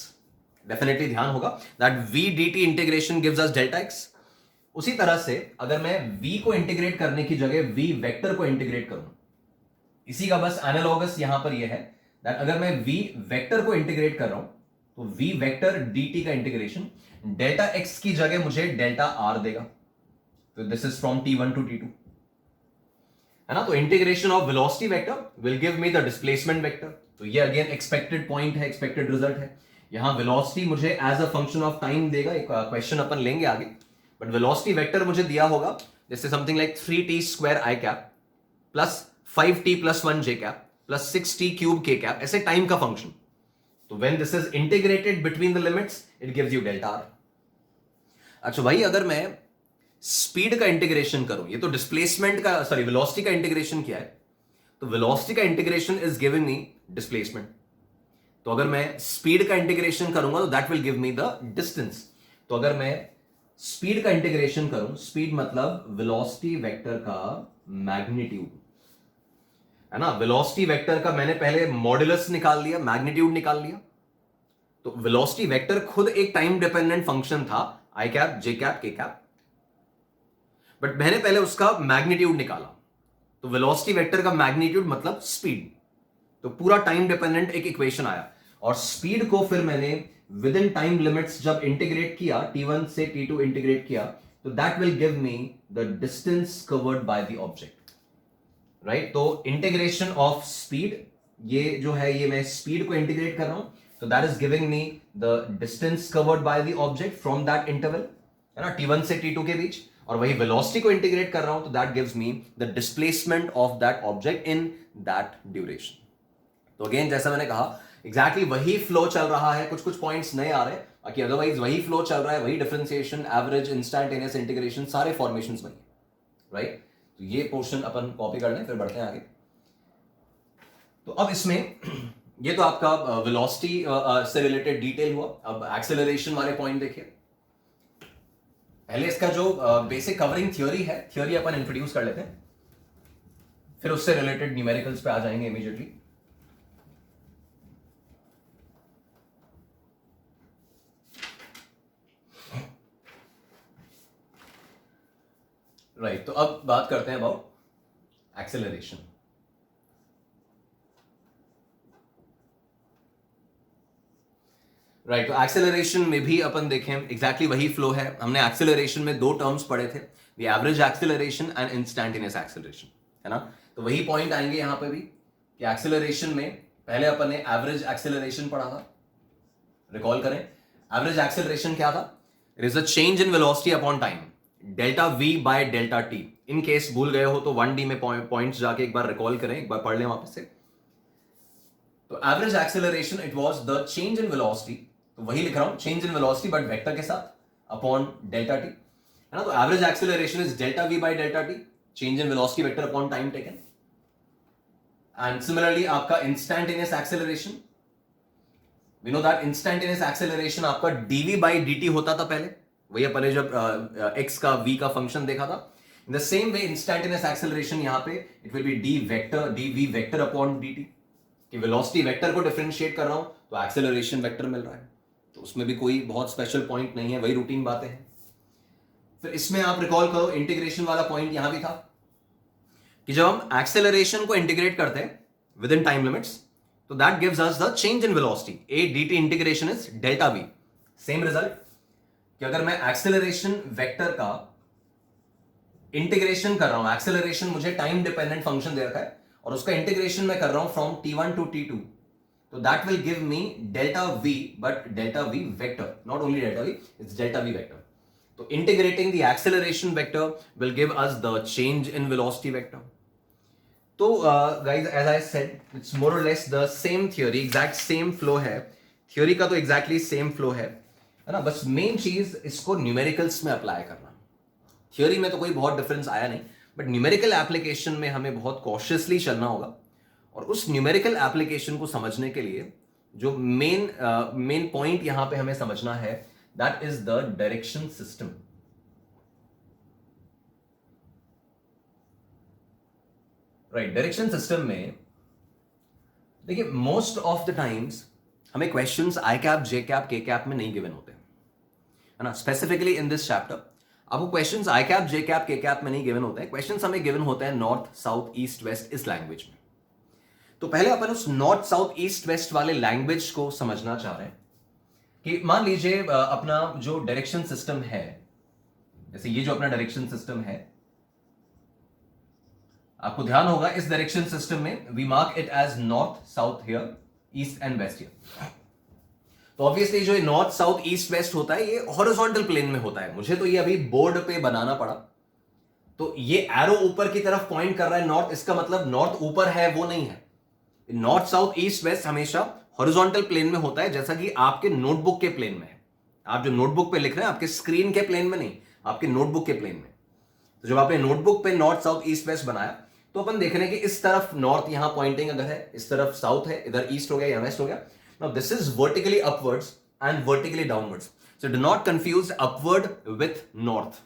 Definitely ध्यान होगा that v dt integration gives us delta x। उसी तरह से अगर मैं v को इंटीग्रेट करने की जगह v वेक्टर को इंटीग्रेट करूं, इसी का बस एनालॉगस यहां पर यह है दैट अगर मैं v वेक्टर को इंटीग्रेट कर रहा हूं तो v वेक्टर dt का इंटीग्रेशन डेल्टा x की जगह मुझे डेल्टा r देगा। तो this is from t1 to t2, है ना। तो integration of velocity vector will give me the displacement vector. तो ये अगेन एक्सपेक्टेड पॉइंट है, एक्सपेक्टेड रिजल्ट है। यहां वेलोसिटी मुझे as a function of time देगा, एक क्वेश्चन अपन लेंगे आगे, बट वेलोसिटी वेक्टर मुझे दिया होगा जैसे something like 3t square i cap plus 5t plus 1 j cap plus 6t cube k cap, ऐसे टाइम का फंक्शन। तो when this is integrated between the limits it gives you delta r। अच्छा भाई, अगर मैं स्पीड का integration करूं, ये तो डिस्प्लेसमेंट का, सॉरी वेलोसिटी का इंटीग्रेशन किया है, तो वेलोसिटी का integration is giving me displacement. तो अगर मैं स्पीड का इंटीग्रेशन करूंगा तो that will give me the distance. तो अगर मैं स्पीड का इंटीग्रेशन करूं, स्पीड मतलब वेलोसिटी वेक्टर का मैग्नीट्यूड, है ना। वेलोसिटी वेक्टर का मैंने पहले मॉड्यूलस निकाल लिया, मैग्नीट्यूड निकाल लिया। तो वेलोसिटी वेक्टर खुद एक टाइम डिपेंडेंट फंक्शन था, आई कैप जे कैप के कैप, बट मैंने पहले उसका मैग्नीट्यूड निकाला। तो वेलोसिटी वेक्टर का मैग्नीट्यूड मतलब स्पीड, तो पूरा टाइम डिपेंडेंट एक इक्वेशन आया। और स्पीड को फिर मैंने विद इन टाइम लिमिट्स जब इंटीग्रेट किया, t1 से t2 इंटीग्रेट किया, तो that will give me the distance covered by the object, right. तो इंटीग्रेशन ऑफ स्पीड, ये जो है ये मैं स्पीड को इंटीग्रेट कर रहा हूं, तो that is giving me the distance covered by the object from that interval, है ना, t1 से t2 के बीच। और वही वेलोसिटी को इंटीग्रेट कर रहा हूं तो that gives me the displacement of that object in that duration. तो अगेन जैसा मैंने कहा, एग्जैक्टली वही फ्लो चल रहा है, कुछ कुछ पॉइंट्स नए आ रहे हैं, बाकी अदरवाइज वही फ्लो चल रहा है, वही डिफरेंशिएशन, एवरेज, इंस्टैंटेनियस इंटीग्रेशन, सारे फॉर्मेशंस वही, राइट। तो ये पोर्शन अपन कॉपी कर लें, फिर बढ़ते हैं आगे। तो अब इसमें ये तो आपका वेलोसिटी से रिलेटेड डिटेल हुआ। अब एक्सेलरेशन वाले पॉइंट देखिए। पहले इसका जो बेसिक कवरिंग थ्योरी है, थ्योरी अपन इंट्रोड्यूस कर लेते हैं, फिर उससे रिलेटेड न्यूमेरिकल्स पे आ जाएंगे इमीडिएटली। राइट, तो अब बात करते हैं अबाउट एक्सेलरेशन। राइट, तो एक्सेलरेशन में भी अपन देखें एग्जैक्टली वही फ्लो है। हमने एक्सेलरेशन में दो टर्म्स पढ़े थे, the average acceleration and instantaneous acceleration, है ना। तो वही पॉइंट आएंगे यहां पे भी कि एक्सेलरेशन में पहले अपन ने एवरेज एक्सेलरेशन पढ़ा था, रिकॉल करें। एवरेज एक्सेलरेशन क्या था? It is a change in velocity upon time, delta V by delta T. In case भूल गए हो तो 1D में पॉइंट्स जाके एक बार रिकॉल करें, एक बार पढ़ लें वापस से। तो average acceleration it was the change in velocity, तो वही लिख रहा हूं, change in velocity but vector के साथ अपॉन डेल्टा टी, है ना। तो average acceleration is delta V by delta T, change in velocity vector upon time taken. And similarly आपका instantaneous acceleration, we know that instantaneous acceleration आपका dv by dt होता था पहले, वही अपन ने जब x का v का फंक्शन देखा था। In the same way instantaneous acceleration यहां पे it will B dv vector upon dt, कि वेलोसिटी वेक्टर को डिफरेंशिएट कर रहा हूं तो एक्सेलरेशन वेक्टर मिल रहा है, तो उसमें भी कोई बहुत स्पेशल पॉइंट नहीं है, वही रूटीन बातें हैं। फिर इसमें आप रिकॉल करो इंटीग्रेशन वाला पॉइंट यहां भी था कि जब हम एक्सेलरेशन को इंटीग्रेट करते हैं विद इन टाइम लिमिट्स तो that gives us the change in velocity, a dt integration is delta v। Same result कि अगर मैं एक्सेलरेशन वेक्टर का इंटीग्रेशन कर रहा हूं, एक्सेलरेशन मुझे टाइम डिपेंडेंट फंक्शन दे रखा है और उसका इंटीग्रेशन मैं कर रहा हूं फ्रॉम t1 टू t2, तो that will give me delta v, but delta v vector, not only delta v, it's delta v vector. तो integrating the acceleration vector will give us the change in velocity vector. तो guys as I said it's more or less the same theory, exact same flow है, theory का तो exactly same flow है ना, बस main चीज इसको numericals में अप्लाई करना। थ्योरी में तो कोई बहुत डिफरेंस आया नहीं, बट न्यूमेरिकल एप्लीकेशन में हमें बहुत कॉशियसली चलना होगा, और उस न्यूमेरिकल एप्लीकेशन को समझने के लिए जो मेन पॉइंट यहां पे हमें समझना है that is the direction system. Right, direction system में देखिए मोस्ट ऑफ द टाइम्स हमें questions I cap J cap के कैप में नहीं गिवन होते है ना। स्पेसिफिकली इन दिस चैप्टर आपको questions I cap J cap के कैप में नहीं गिवन होते हैं, क्वेश्चंस हमें गिवन होते हैं नॉर्थ साउथ ईस्ट वेस्ट इस लैंग्वेज में। तो पहले अपन उस नॉर्थ साउथ ईस्ट वेस्ट वाले लैंग्वेज को समझना चाह रहे हैं कि मान लीजिए अपना जो डायरेक्शन सिस्टम है, जैसे ये जो अपना डायरेक्शन सिस्टम है, आपको ध्यान होगा इस डायरेक्शन सिस्टम में we mark it as north south here, east and west here. तो ऑब्वियसली जो नॉर्थ साउथ ईस्ट वेस्ट होता है ये हॉरिजॉन्टल प्लेन में होता है। मुझे तो ये अभी बोर्ड पे बनाना पड़ा, तो ये एरो ऊपर की तरफ पॉइंट कर रहा है नॉर्थ, इसका मतलब नॉर्थ ऊपर है वो नहीं है। नॉर्थ साउथ ईस्ट वेस्ट हमेशा हॉरिजॉन्टल प्लेन में होता है, जैसा कि आपके नोटबुक के प्लेन में है। आप जो नोटबुक पे लिख रहे हैं आपके स्क्रीन के प्लेन में नहीं, आपके नोटबुक के प्लेन में। तो जब आपने नोटबुक पे नॉर्थ साउथ ईस्ट वेस्ट बनाया तो अपन देख रहे हैं कि इस तरफ नॉर्थ यहां पॉइंटिंग अगर है, इस तरफ साउथ है, इधर ईस्ट हो गया या वेस्ट हो गया। Now this is vertically upwards and vertically downwards, so do not confuse upward with north.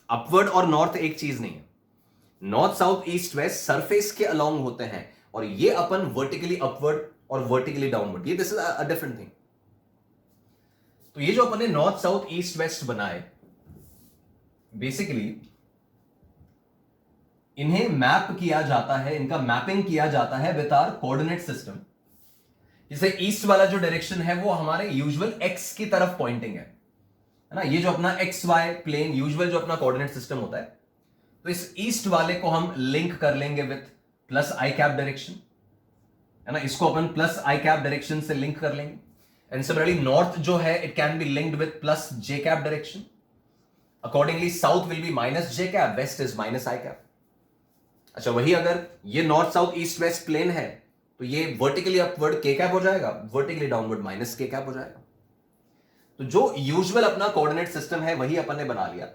Upward और नॉर्थ एक चीज नहीं है। North south east waste surface के अलोंग होते हैं, और ये अपन वर्टिकली अपवर्ड और वर्टिकली डाउनवर्ड, ये this is a different thing. तो ये जो अपन ने नॉर्थ साउथ ईस्ट वेस्ट बनाए, बेसिकली इन्हें मैप किया जाता है, इनका मैपिंग किया जाता है विद आवर कोऑर्डिनेट सिस्टम। जैसे ईस्ट वाला जो डायरेक्शन है वो हमारे यूजुअल एक्स की तरफ पॉइंटिंग है ना। ये जो अपना एक्स वाई प्लेन यूजुअल जो अपना कोऑर्डिनेट सिस्टम होता है, तो इस ईस्ट वाले को हम लिंक कर लेंगे with plus i cap direction है ना। इसको अपन प्लस आई कैप डायरेक्शन से लिंक कर लेंगे। एंड सिमिलरली नॉर्थ जो है it can be linked with plus j cap direction. Accordingly south will be minus j cap, west is minus I cap. अच्छा, वही अगर ये north south east west plane है तो ये वर्टिकली अपवर्ड के कैप हो जाएगा, vertically downward minus k cap हो जाएगा। तो जो यूजुअल अपना कोऑर्डिनेट सिस्टम है वही अपन ने बना लिया।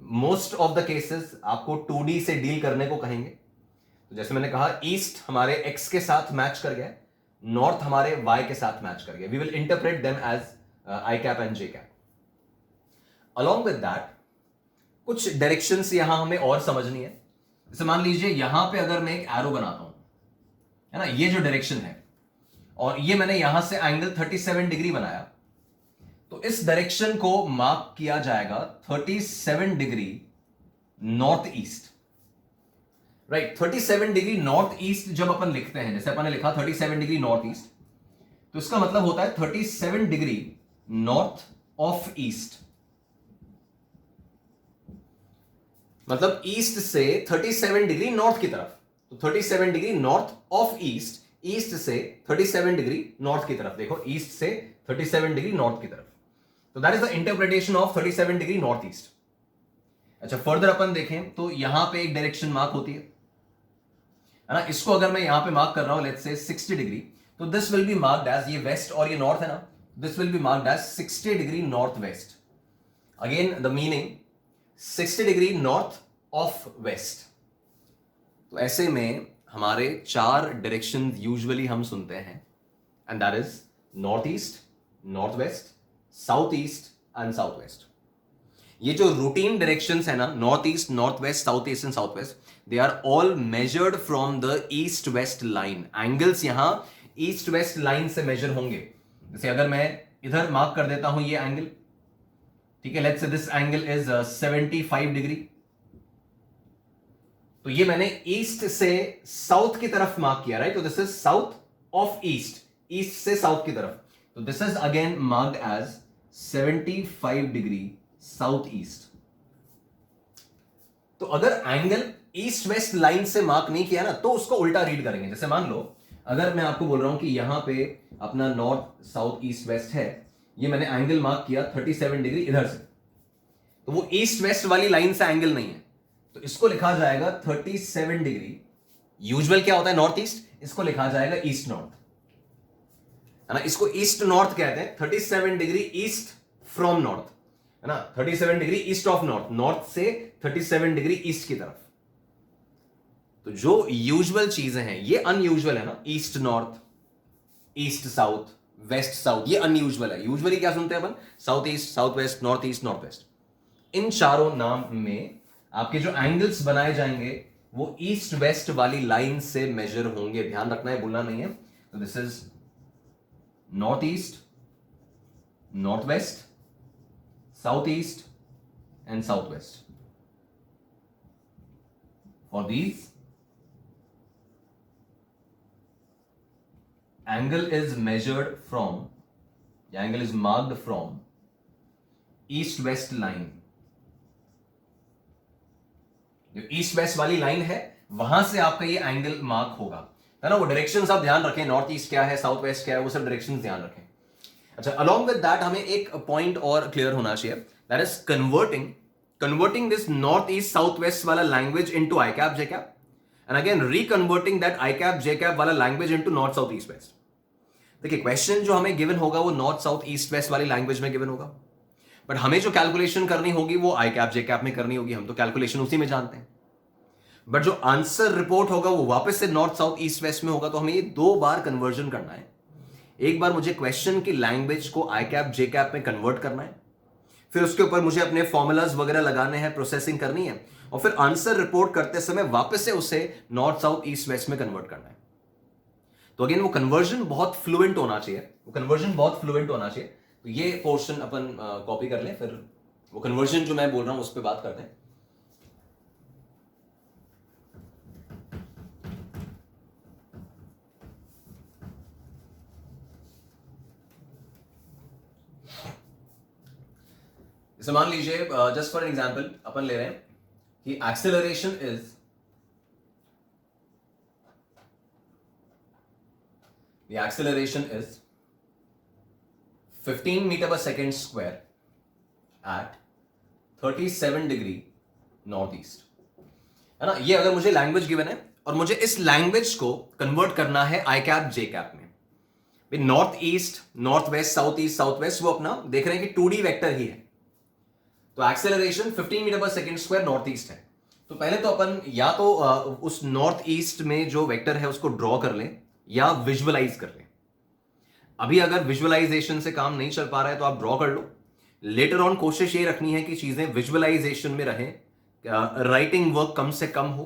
मोस्ट ऑफ द केसेस आपको 2D से डील करने को कहेंगे। तो जैसे मैंने कहा ईस्ट हमारे एक्स के साथ मैच कर गया, नॉर्थ हमारे वाई के साथ मैच कर गया। We will interpret them as i cap and j cap. Along with that कुछ डायरेक्शंस यहां हमें और समझनी है। जैसे मान लीजिए यहां पे अगर मैं एक एरो बनाता हूं है ना, ये जो डायरेक्शन है और ये मैंने यहां से एंगल 37 डिग्री बनाया, तो इस डायरेक्शन को मार्क किया जाएगा 37 degree north east. Right, 37 degree north east जब अपन लिखते हैं, जैसे अपन ने लिखा 37 डिग्री नॉर्थ ईस्ट, तो इसका मतलब होता है 37 डिग्री नॉर्थ ऑफ ईस्ट। मतलब ईस्ट से 37 डिग्री नॉर्थ की तरफ, तो 37 degree north of east, east से 37 डिग्री नॉर्थ की तरफ। देखो ईस्ट से 37 डिग्री नॉर्थ की तरफ, तो that is the interpretation of 37 degree north east. अच्छा, फर्दर अपन देखें तो यहां पे एक डायरेक्शन मार्क होती है ना। इसको अगर मैं यहां पे मार्क कर रहा हूं लेट्स से 60 डिग्री, तो this will be marked as, ये वेस्ट और ये नॉर्थ है ना, this will be marked as 60 degree north west. Again the meaning 60 degree north of west. तो ऐसे में हमारे 4 डायरेक्शन यूजुअली हम सुनते हैं, and that is north east, north west, south east and south west. ये जो रूटीन डायरेक्शंस है ना, north east, north west, south east and south west, they are all measured from the east west line. Angles यहां east west line से measure होंगे. जैसे अगर मैं इधर मार्क कर देता हूं ये एंगल, ठीक है, let's say this angle is 75 degree. तो ये मैंने ईस्ट से साउथ की तरफ मार्क किया, राइट. तो this is south of east, east से साउथ की तरफ. तो this is again marked as 75 degree south east. तो अगर एंगल ईस्ट वेस्ट लाइन से मार्क नहीं किया ना, तो उसको उल्टा रीड करेंगे. जैसे मान लो अगर मैं आपको बोल रहा हूं कि यहां पे अपना नॉर्थ साउथ ईस्ट वेस्ट है, ये मैंने एंगल मार्क किया 37 डिग्री इधर से, तो वो ईस्ट वेस्ट वाली लाइन से एंगल नहीं है, तो इसको लिखा जाएगा 37 डिग्री. यूजुअल क्या होता है नॉर्थ ईस्ट, इसको लिखा जाएगा ईस्ट नॉर्थ, है ना. इसको ईस्ट नॉर्थ कहते हैं. 37 डिग्री ईस्ट फ्रॉम नॉर्थ, है ना. 37 degree east of north, north से 37 डिग्री ईस्ट की तरफ. तो जो यूजुअल चीजें हैं ये अनयूजुअल है ना. East north, east south, west south, ये अनयूजुअल है. यूजुअली क्या सुनते हैं अपन, south east, south west, north east, north west. इन चारों नाम में आपके जो एंगल्स बनाए जाएंगे वो ईस्ट वेस्ट वाली लाइन से मेजर होंगे. ध्यान रखना है, भूलना नहीं है. तो this is north east, north west, south east and south west. For these angle is measured from, the angle is marked from east west line. जो ईस्ट वेस्ट वाली लाइन है वहां से आपका ये एंगल मार्क होगा, है ना. वो डायरेक्शंस आप ध्यान रखें, नॉर्थ ईस्ट क्या है, साउथ वेस्ट क्या है, वो सब डायरेक्शंस ध्यान रखें. अच्छा, अलॉन्ग विद दैट हमें एक पॉइंट और क्लियर होना चाहिए, that is converting this north east south west वाला language into I cap J cap, and again reconverting that I cap J cap वाला language into north south east west. देखिए, question जो हमें given होगा वो north south east west वाली language में given होगा, बट हमें जो कैलकुलेशन करनी होगी वो आई कैप जे कैप में करनी होगी. हम तो कैलकुलेशन उसी में जानते हैं, बट जो आंसर रिपोर्ट होगा वो वापस से नॉर्थ साउथ ईस्ट वेस्ट में होगा. तो हमें ये 2 बार कन्वर्जन करना है. एक बार मुझे क्वेश्चन की लैंग्वेज को आई कैप जे कैप में कन्वर्ट करना है, फिर उसके ऊपर मुझे अपने फॉर्मूलाज वगैरह लगाने हैं, प्रोसेसिंग करनी है, और फिर आंसर रिपोर्ट करते समय वापस से उसे नॉर्थ साउथ ईस्ट वेस्ट में कन्वर्ट करना है. तो अगेन वो कन्वर्जन बहुत फ्लुएंट होना चाहिए, तो ये पोर्शन अपन कॉपी कर लें, फिर वो कन्वर्जन जो मैं बोल रहा हूं उस पर बात करते हैं. जैसे मान लीजिए, जस्ट फॉर एग्जांपल अपन ले रहे हैं कि acceleration is, the acceleration is 15 meter per second square at 37 degree northeast, है ना. ये अगर मुझे लैंग्वेज गिवन है और मुझे इस लैंग्वेज को कन्वर्ट करना है आई कैप जे कैप में. North east, north west, south east, south waste, वो अपना देख रहे हैं कि 2D वेक्टर ही है. तो acceleration 15 metre per second square north east है. तो पहले तो अपन या तो उस नॉर्थ ईस्ट में जो वेक्टर है उसको ड्रॉ कर लें या विजुअलाइज कर लें. अभी अगर विजुअलाइजेशन से काम नहीं चल पा रहा है तो आप ड्रॉ कर लो. लेटर ऑन कोशिश ये रखनी है कि चीजें विजुअलाइजेशन में रहें, राइटिंग वर्क कम से कम हो.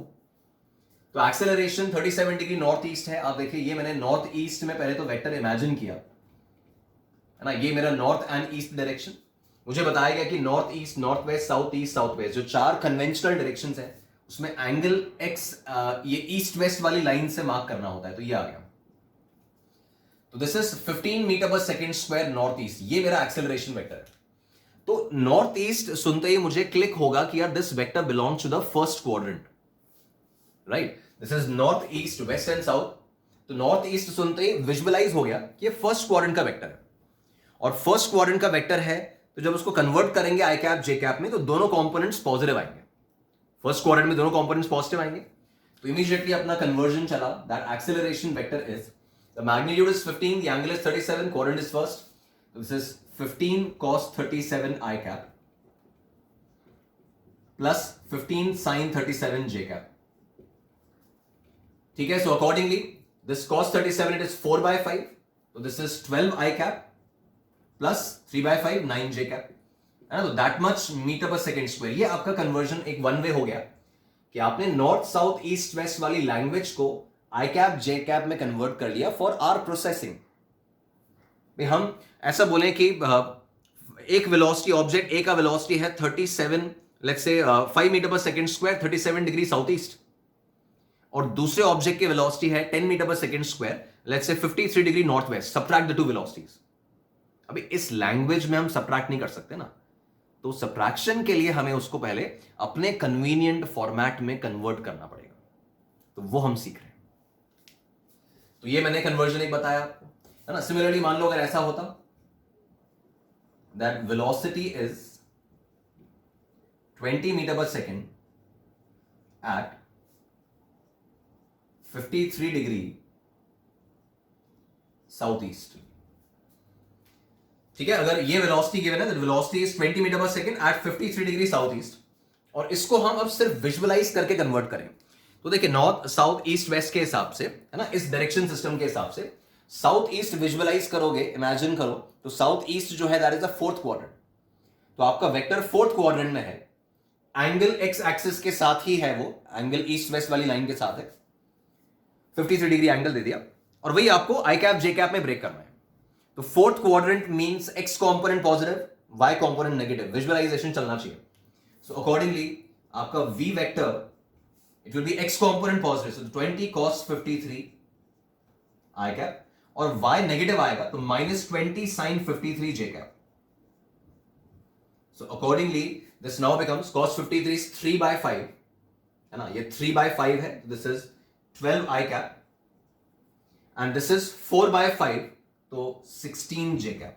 तो एक्सेलरेशन 37 डिग्री नॉर्थ ईस्ट है. आप देखिए, ये मैंने नॉर्थ ईस्ट में पहले तो वेक्टर इमेजिन किया, है ना. ये मेरा नॉर्थ एंड ईस्ट डायरेक्शन. मुझे बताया गया कि north east, north west, south east, south waste, जो 4 कन्वेंशनल डायरेक्शंस है उसमें एंगल एक्स ये ईस्ट वेस्ट वाली लाइन से मार्क करना होता है. तो ये आ गया. तो this is 15 metre per second square north east, ये मेरा एक्सेलरेशन वेक्टर है. तो नॉर्थ ईस्ट सुनते ही मुझे क्लिक होगा कि यार this vector belongs to the first quadrant, right. This is north east, west and south. तो नॉर्थ ईस्ट सुनते ही विजुअलाइज हो गया कि ये फर्स्ट क्वाड्रेंट का वेक्टर है, और फर्स्ट क्वाड्रेंट का वेक्टर है तो जब उसको कन्वर्ट करेंगे आई कैप जे कैप में तो दोनों कंपोनेंट्स पॉजिटिव आएंगे. फर्स्ट क्वाड्रेंट में दोनों कंपोनेंट्स पॉजिटिव आएंगे. तो इमीडिएटली अपना कन्वर्जन चला. That acceleration vector is, the magnitude is 15, the angle is 37, quadrant is first. So this is 15 cos 37 I cap plus 15 sin 37 j cap. ठीक है, सो accordingly this cos 37 it is 4/5, तो this is 12 I cap plus 3/5 9 J cap, है ना, तो that much metre per second square. ये आपका conversion एक one way हो गया कि आपने नॉर्थ साउथ ईस्ट वेस्ट वाली लैंग्वेज को आई कैप जे कैप में कन्वर्ट कर लिया फॉर आर प्रोसेसिंग। हम ऐसा बोले कि एक वेलोसिटी ऑब्जेक्ट ए का वेलोसिटी है 37 let's say 5 metre per second square 37 degree south east, और दूसरे ऑब्जेक्ट की वेलोसिटी है 10 metre per second square let's say 53 degree north waste. Subtract the two velocities. अभी इस लैंग्वेज में हम सबट्रैक्ट नहीं कर सकते ना, तो सबट्रैक्शन के लिए हमें उसको पहले अपने कन्वीनियंट फॉर्मेट में कन्वर्ट करना पड़ेगा, तो वो हम सीख रहे हैं। तो ये मैंने कन्वर्जन एक बताया आपको, है ना। सिमिलरली मान लो अगर ऐसा होता that velocity is 20 metre per second at 53 degree south east, ठीक है। अगर ये वेलोसिटी गिवन है, velocity is 20 metre per second at 53 degree south east, और इसको हम अब सिर्फ विजुअलाइज करके कन्वर्ट करें, तो देखिए नॉर्थ साउथ ईस्ट वेस्ट के हिसाब से, है ना, इस डायरेक्शन सिस्टम के हिसाब से साउथ ईस्ट विजुअलाइज करोगे, इमेजिन करो, तो साउथ ईस्ट जो है that is the fourth quadrant, तो आपका वेक्टर फोर्थ क्वाड्रेंट में है, एंगल एक्स एक्सिस के साथ ही है, वो एंगल ईस्ट वेस्ट वाली लाइन के साथ है, 53 डिग्री एंगल दे दिया, और वही आपको आई कैप जे कैप में ब्रेक करना है। तो fourth quadrant means x component positive, y component negative, visualization चलना चाहिए। सो अकॉर्डिंगली आपका v vector it will be x component positive, so 20 cos 53 i cap, और y नेगेटिव आएगा तो -20 sin 53 j cap. So accordingly this now becomes cos 53 is 3/5, है ना, ये 3/5 है, this is 12 i cap, and this is 4/5, तो 16 j cap,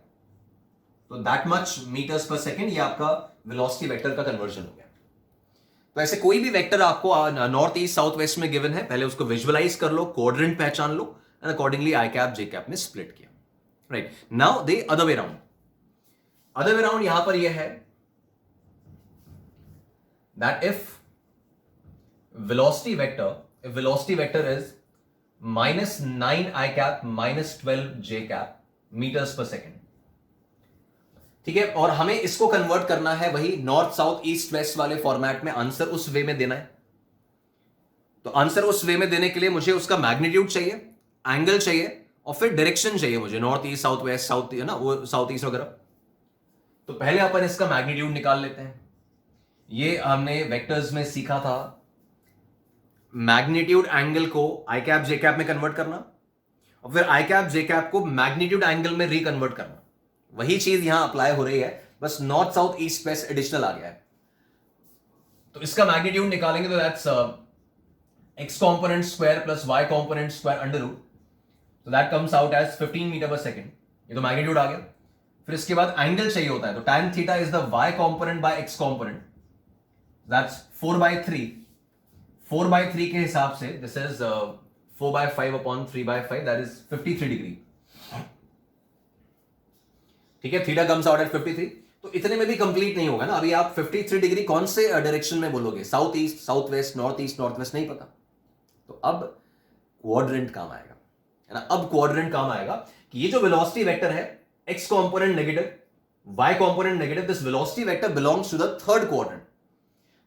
तो that much metres per second, ये आपका वेलोसिटी वेक्टर का कन्वर्जन हो गया। तो ऐसे कोई भी वेक्टर आपको नॉर्थ ईस्ट साउथ वेस्ट में गिवन है, पहले उसको विजुअलाइज कर लो, कोऑर्डिनेट पहचान लो, and accordingly I cap J cap में स्प्लिट किया, right. Now the other way round, other way round यहां पर यह है that if velocity vector is -9 i cap -12 j cap metres per second, ठीक है, और हमें इसको कन्वर्ट करना है वही नॉर्थ साउथ ईस्ट वेस्ट वाले फॉर्मेट में, आंसर उस वे में देना है। तो आंसर उस वे में देने के लिए मुझे उसका मैग्नीट्यूड चाहिए, एंगल चाहिए, और फिर डायरेक्शन चाहिए मुझे, north east south west south, है ना, वो साउथ ईस्ट वगैरह। तो पहले अपन इसका मैग्नीट्यूड निकाल लेते हैं। ये हमने वेक्टर्स में सीखा था, मैग्नीट्यूड एंगल को आई कैप जे कैप में कन्वर्ट करना, और फिर आई कैप जे कैप को मैग्नीट्यूड एंगल में रिकन्वर्ट करना। वही चीज यहां अप्लाई हो रही है, बस north south east west additional आ गया है। तो इसका मैग्नीट्यूड निकालेंगे तो that's x component square plus y component square under root, तो that comes out as 15 metre per second. ये तो मैग्नीट्यूड आ गया। फिर इसके बाद एंगल चाहिए होता है, तो tan theta is the y component by x component, that's 4/3। 4/3 के हिसाब से this is 4/5 upon 3/5, that is 53 degree, ठीक है। Theta comes out at 53। तो इतने में भी कंप्लीट नहीं होगा ना, अभी आप 53 डिग्री कौन से डायरेक्शन में बोलोगे, south east south west north east north waste, नहीं पता। तो अब क्वाड्रेंट काम आएगा, है ना। अब क्वाड्रेंट काम आएगा कि ये जो वेलोसिटी वेक्टर है, x component negative, y component negative, this velocity vector belongs to the third quadrant.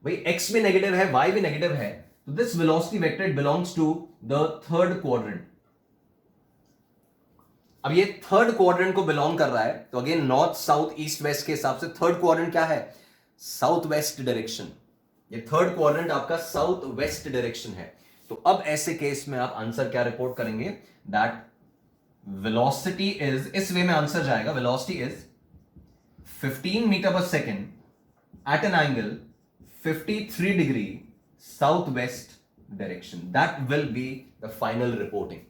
भाई एक्स भी नेगेटिव है, वाई भी नेगेटिव है, तो this velocity vector belongs to the third quadrant. अब ये थर्ड क्वाड्रेंट को बिलोंग कर रहा है, तो again north south east waste के हिसाब से थर्ड क्वाड्रेंट क्या है, साउथ वेस्ट डायरेक्शन। ये थर्ड क्वाड्रेंट आपका साउथ वेस्ट डायरेक्शन है। तो अब ऐसे केस में आप आंसर क्या रिपोर्ट करेंगे, दैट वेलोसिटी इज, इस वे में आंसर जाएगा, velocity is 15 metre per second at an angle 53 degree south west direction, that will be the final reporting.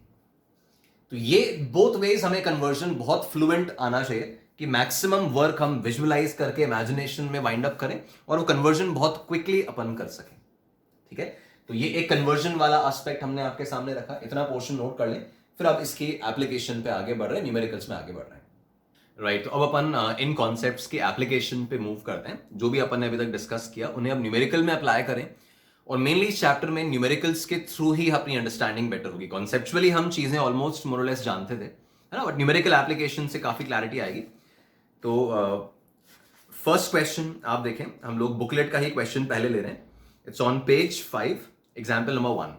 तो ये बोथ वेज हमें कन्वर्जन बहुत फ्लुएंट आना चाहिए कि मैक्सिमम वर्क हम विजुअलाइज करके इमेजिनेशन में वाइंड अप करें और वो कन्वर्जन बहुत क्विकली अपन कर सकें, ठीक है। तो ये एक कन्वर्जन वाला एस्पेक्ट हमने आपके सामने रखा, इतना पोर्शन नोट कर लें, फिर आप इसकी एप्लीकेशन पे आगे बढ़ रहे हैं, न्यूमेरिकल्स में आगे बढ़ रहे हैं, राइट। तो अब अपन इन कॉन्सेप्ट्स की एप्लीकेशन पे मूव करते हैं। जो भी अपन ने अभी तक डिस्कस किया उन्हें अब न्यूमेरिकल में अप्लाई करें और मेनली इस चैप्टर में न्यूमेरिकल्स के थ्रू ही अपनी अंडरस्टैंडिंग बेटर होगी। कॉन्सेप्चुअली हम चीजें ऑलमोस्ट मोरलेस जानते थे, है ना, बट न्यूमेरिकल एप्लीकेशन से काफी क्लैरिटी आएगी। तो फर्स्ट क्वेश्चन आप देखें, हम लोग बुकलेट का ही क्वेश्चन पहले ले रहे हैं। It's on page 5, example number 1।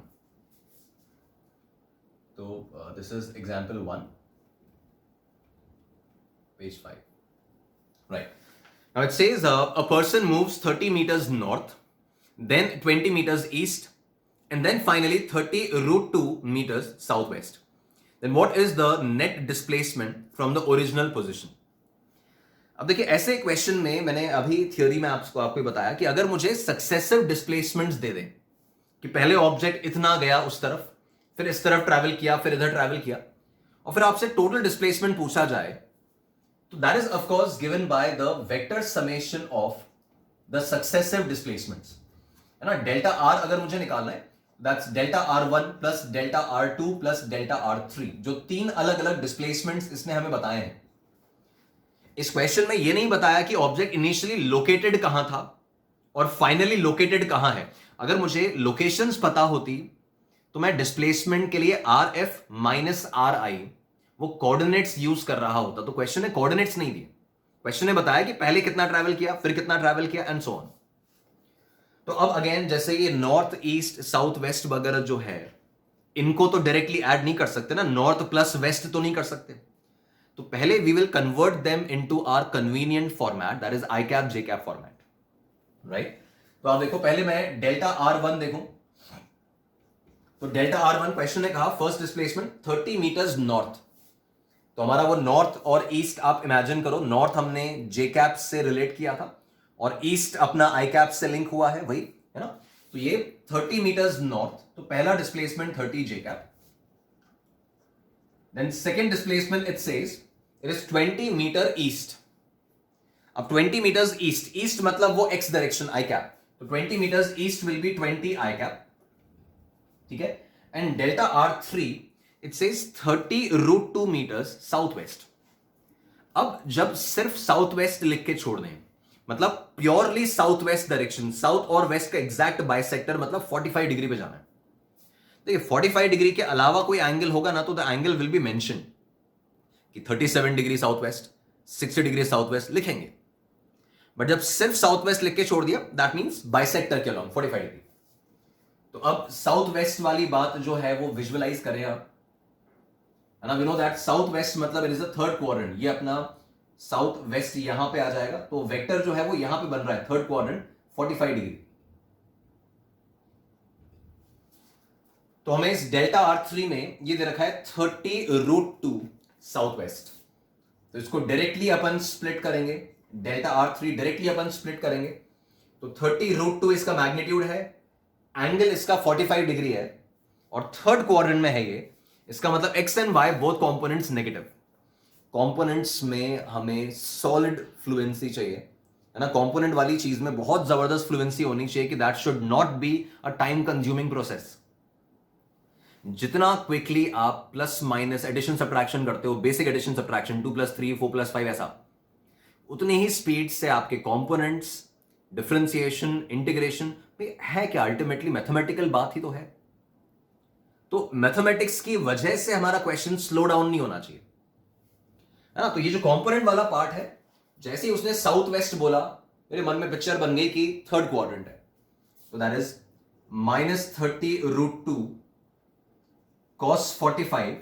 तो this is example 1, page 5, right. Now it says a person moves 30 meters north, then 20 meters east, and then finally 30 root 2 meters southwest. Then what is the net displacement from the original position? अब देखिए, ऐसे question में मैंने अभी theory में आपको बताया कि अगर मुझे सक्सेसिव डिस्प्लेसमेंट्स दे दें कि पहले ऑब्जेक्ट इतना गया उस तरफ, फिर इस तरफ ट्रैवल किया, फिर इधर ट्रैवल किया, और फिर आपसे टोटल डिस्प्लेसमेंट पूछा जाए, तो that is of course given by the vector summation of the successive displacements, है ना। डेल्टा आर अगर मुझे निकालना है, that's delta R1 plus delta R2 plus delta R3, जो 3 अलग अलग डिस्प्लेसमेंट्स इसने हमें बताए हैं। इस क्वेश्चन में ये नहीं बताया कि ऑब्जेक्ट इनिशियली लोकेटेड कहां था और फाइनली लोकेटेड कहां है। अगर मुझे लोकेशंस पता होती तो मैं डिस्प्लेसमेंट के लिए RF माइनस RI वो कोऑर्डिनेट्स यूज कर रहा होता। तो क्वेश्चन ने कोऑर्डिनेट्स नहीं दिए, क्वेश्चन ने बताया कि पहले कितना ट्रैवल किया, फिर कितना ट्रैवल किया, एंड सो ऑन। तो अब अगेन, जैसे ये नॉर्थ ईस्ट साउथ वेस्ट वगैरह जो है, इनको तो डायरेक्टली ऐड नहीं कर सकते ना, नॉर्थ प्लस वेस्ट तो नहीं कर सकते। तो पहले we will convert them into our convenient format, that is i cap J cap format, right. तो आप देखो, पहले मैं डेल्टा R1 देखूं, तो डेल्टा R1 क्वेश्चन ने कहा फर्स्ट डिस्प्लेसमेंट 30 मीटर्स नॉर्थ। तो हमारा वो नॉर्थ और ईस्ट आप इमेजिन करो, नॉर्थ हमने जे कैप से रिलेट किया था और ईस्ट अपना आई कैप से लिंक हुआ है, वही है ना। तो ये 30 मीटर्स नॉर्थ, तो पहला displacement 30 J cap. Then second displacement it says it is 20 meter east. अब 20 मीटर्स ईस्ट, ईस्ट मतलब वो एक्स डायरेक्शन आई कैप, तो 20 meters east will be 20 I cap, ठीक है। And delta R3 it says 30 root 2 meters south west. अब जब सिर्फ south west लिख के छोड़ दें, मतलब purely south west direction, south और वेस्ट का एग्जैक्ट बाइसेक्टर, मतलब 45 डिग्री पे जाना है। देखिए 45 डिग्री के अलावा कोई एंगल होगा ना, तो the angle will be mention कि 37 degree south waste, 60 degree south waste लिखेंगे। बट जब सिर्फ साउथ वेस्ट लिख के छोड़ दिया, दैट मींस बाइसेक्टर के अलॉन्ग 45 डिग्री। तो अब साउथ वेस्ट वाली बात जो है वो विजुअलाइज करें आप, है ना। We know that south west मतलब it is the third quadrant, ये अपना साउथ वेस्ट यहां पे आ जाएगा, तो वेक्टर जो है वो यहां पे बन रहा है, थर्ड क्वाड्रेंट 45 डिग्री। तो हमें इस डेल्टा R3 में ये दे रखा है 30 रूट 2 साउथ वेस्ट। तो इसको डायरेक्टली अपन स्प्लिट करेंगे, डेल्टा R3 डायरेक्टली अपन स्प्लिट करेंगे, तो 30 रूट 2 इसका मैग्नीट्यूड है, एंगल इसका 45 डिग्री है और थर्ड क्वाड्रेंट में है ये। इसका मतलब x and y both components negative. Components में हमें सॉलिड फ्लुएंसी चाहिए, है ना। कंपोनेंट वाली चीज में बहुत जबरदस्त फ्लुएंसी होनी चाहिए कि that should not be a time consuming process. जितना क्विकली आप प्लस माइनस एडिशन सब्ट्रैक्शन करते हो, बेसिक एडिशन सब्ट्रैक्शन 2 + 3 4 + 5 ऐसा, उतनी ही स्पीड से आपके कंपोनेंट्स, डिफरेंशिएशन, इंटीग्रेशन है क्या, अल्टीमेटली मैथमेटिकल बात ही तो है। तो मैथमेटिक्स की वजह से हमारा क्वेश्चन स्लो डाउन नहीं होना चाहिए, है ना। तो ये जो कंपोनेंट वाला पार्ट है, जैसे ही उसने साउथ वेस्ट बोला, मेरे मन में पिक्चर बन गई कि थर्ड क्वाड्रेंट है। तो दैट इज -30 रूट 2 cos 45,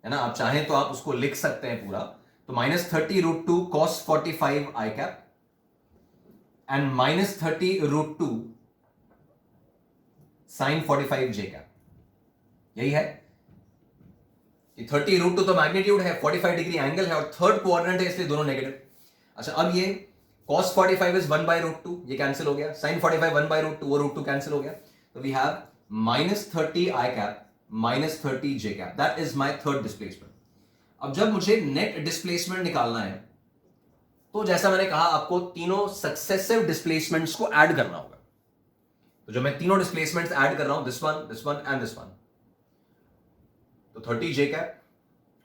है ना। आप चाहें तो आप उसको लिख सकते हैं पूरा, तो -30 root 2 cos 45 i cap and -30 root 2 sin 45 j cap. यही है कि 30 रूट 2 तो मैग्नीट्यूड है, 45 डिग्री एंगल है और थर्ड क्वाड्रेंट है, इसलिए दोनों नेगेटिव। अच्छा, अब ये cos 45 इज 1/√2, ये कैंसिल हो गया, sin 45 1/√2, वो √2 कैंसिल हो गया। तो we have -30 I cap -30 J cap, that is my third displacement. अब जब मुझे नेट डिस्प्लेसमेंट निकालना है, तो जैसा मैंने कहा आपको तीनों सक्सेसिव डिस्प्लेसमेंट्स को ऐड करना होगा। तो जो मैं तीनों डिस्प्लेसमेंट्स ऐड कर रहा हूं, this one and this one, तो 30 जे कैप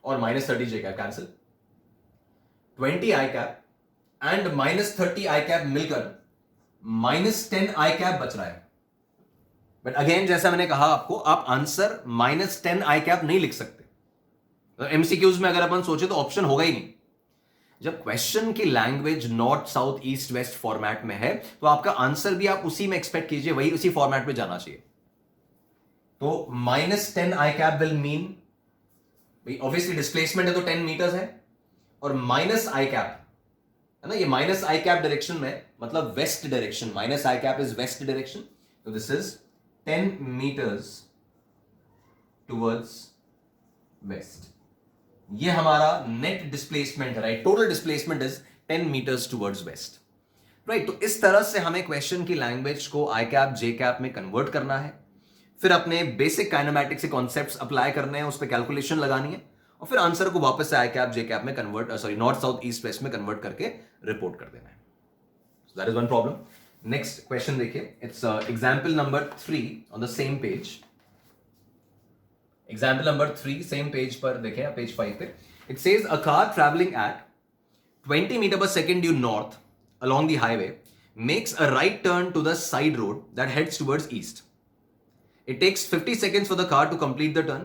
और -30 जे cap cancel, 20 I cap and -30 I cap मिलकर -10 आई कैप बच रहा है। बट अगेन जैसा मैंने कहा आपको, आप आंसर -10 आई कैप नहीं लिख सकते। एमसीक्यूज में अगर अपन सोचे तो ऑप्शन होगा ही नहीं। जब क्वेश्चन की language north south east west format में है तो आपका आंसर भी आप उसी में एक्सपेक्ट कीजिए, वही उसी फॉर्मेट में जाना चाहिए। तो -10 I cap will mean, obviously displacement है तो 10 मीटर्स है, और माइनस आई कैप है ना, ये माइनस आई कैप डायरेक्शन में मतलब west direction, minus I cap is west direction, तो this is 10 meters towards west. ये हमारा नेट डिस्प्लेसमेंट है, right, total displacement is 10 meters towards west, right. तो इस तरह से हमें क्वेश्चन की लैंग्वेज को आई कैप जे कैप में कन्वर्ट करना है, फिर अपने बेसिक काइनेमैटिक्स के कॉन्सेप्ट्स अप्लाई करने हैं, उस पर कैलकुलेशन लगानी है, और फिर आंसर को वापस से आई कैप जे कैप में convert, sorry north south east west में कन्वर्ट करके रिपोर्ट कर देना है। So that is one problem. Next question देखिए, it's example number 3 on the same page. Example number 3 same page पर देखें, पेज 5 पे। It says a car travelling at 20 metre per second due north along the highway makes a right turn to the side road that heads towards east. It takes 50 seconds for the car to complete the turn.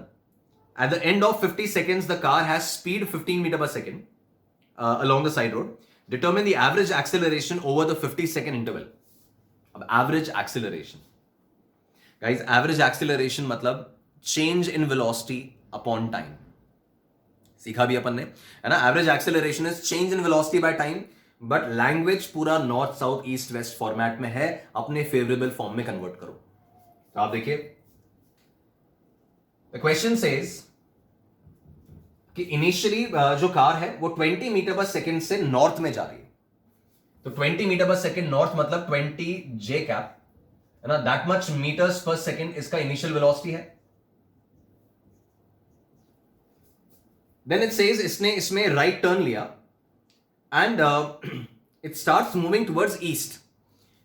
At the end of 50 seconds, the car has speed 15 meter per second along the side road. Determine the average acceleration over the 50-second interval. अब average acceleration, guys, average acceleration मतलब change in velocity upon time. सीखा भी अपन ने, है ना। Average acceleration is change in velocity by time, but language पूरा north south east west format में है, अपने फेवरेबल फॉर्म में कन्वर्ट करो। तो आप देखिए, द क्वेश्चन सेज कि इनिशियली जो कार है वो 20 मीटर पर सेकेंड से नॉर्थ में जा रही है। तो 20 मीटर पर सेकेंड नॉर्थ मतलब 20 जे कैप, है ना, that much metres per second इसका इनिशियल वेलोसिटी है। देन इट सेज इसने इसमें राइट टर्न लिया and it starts moving towards east,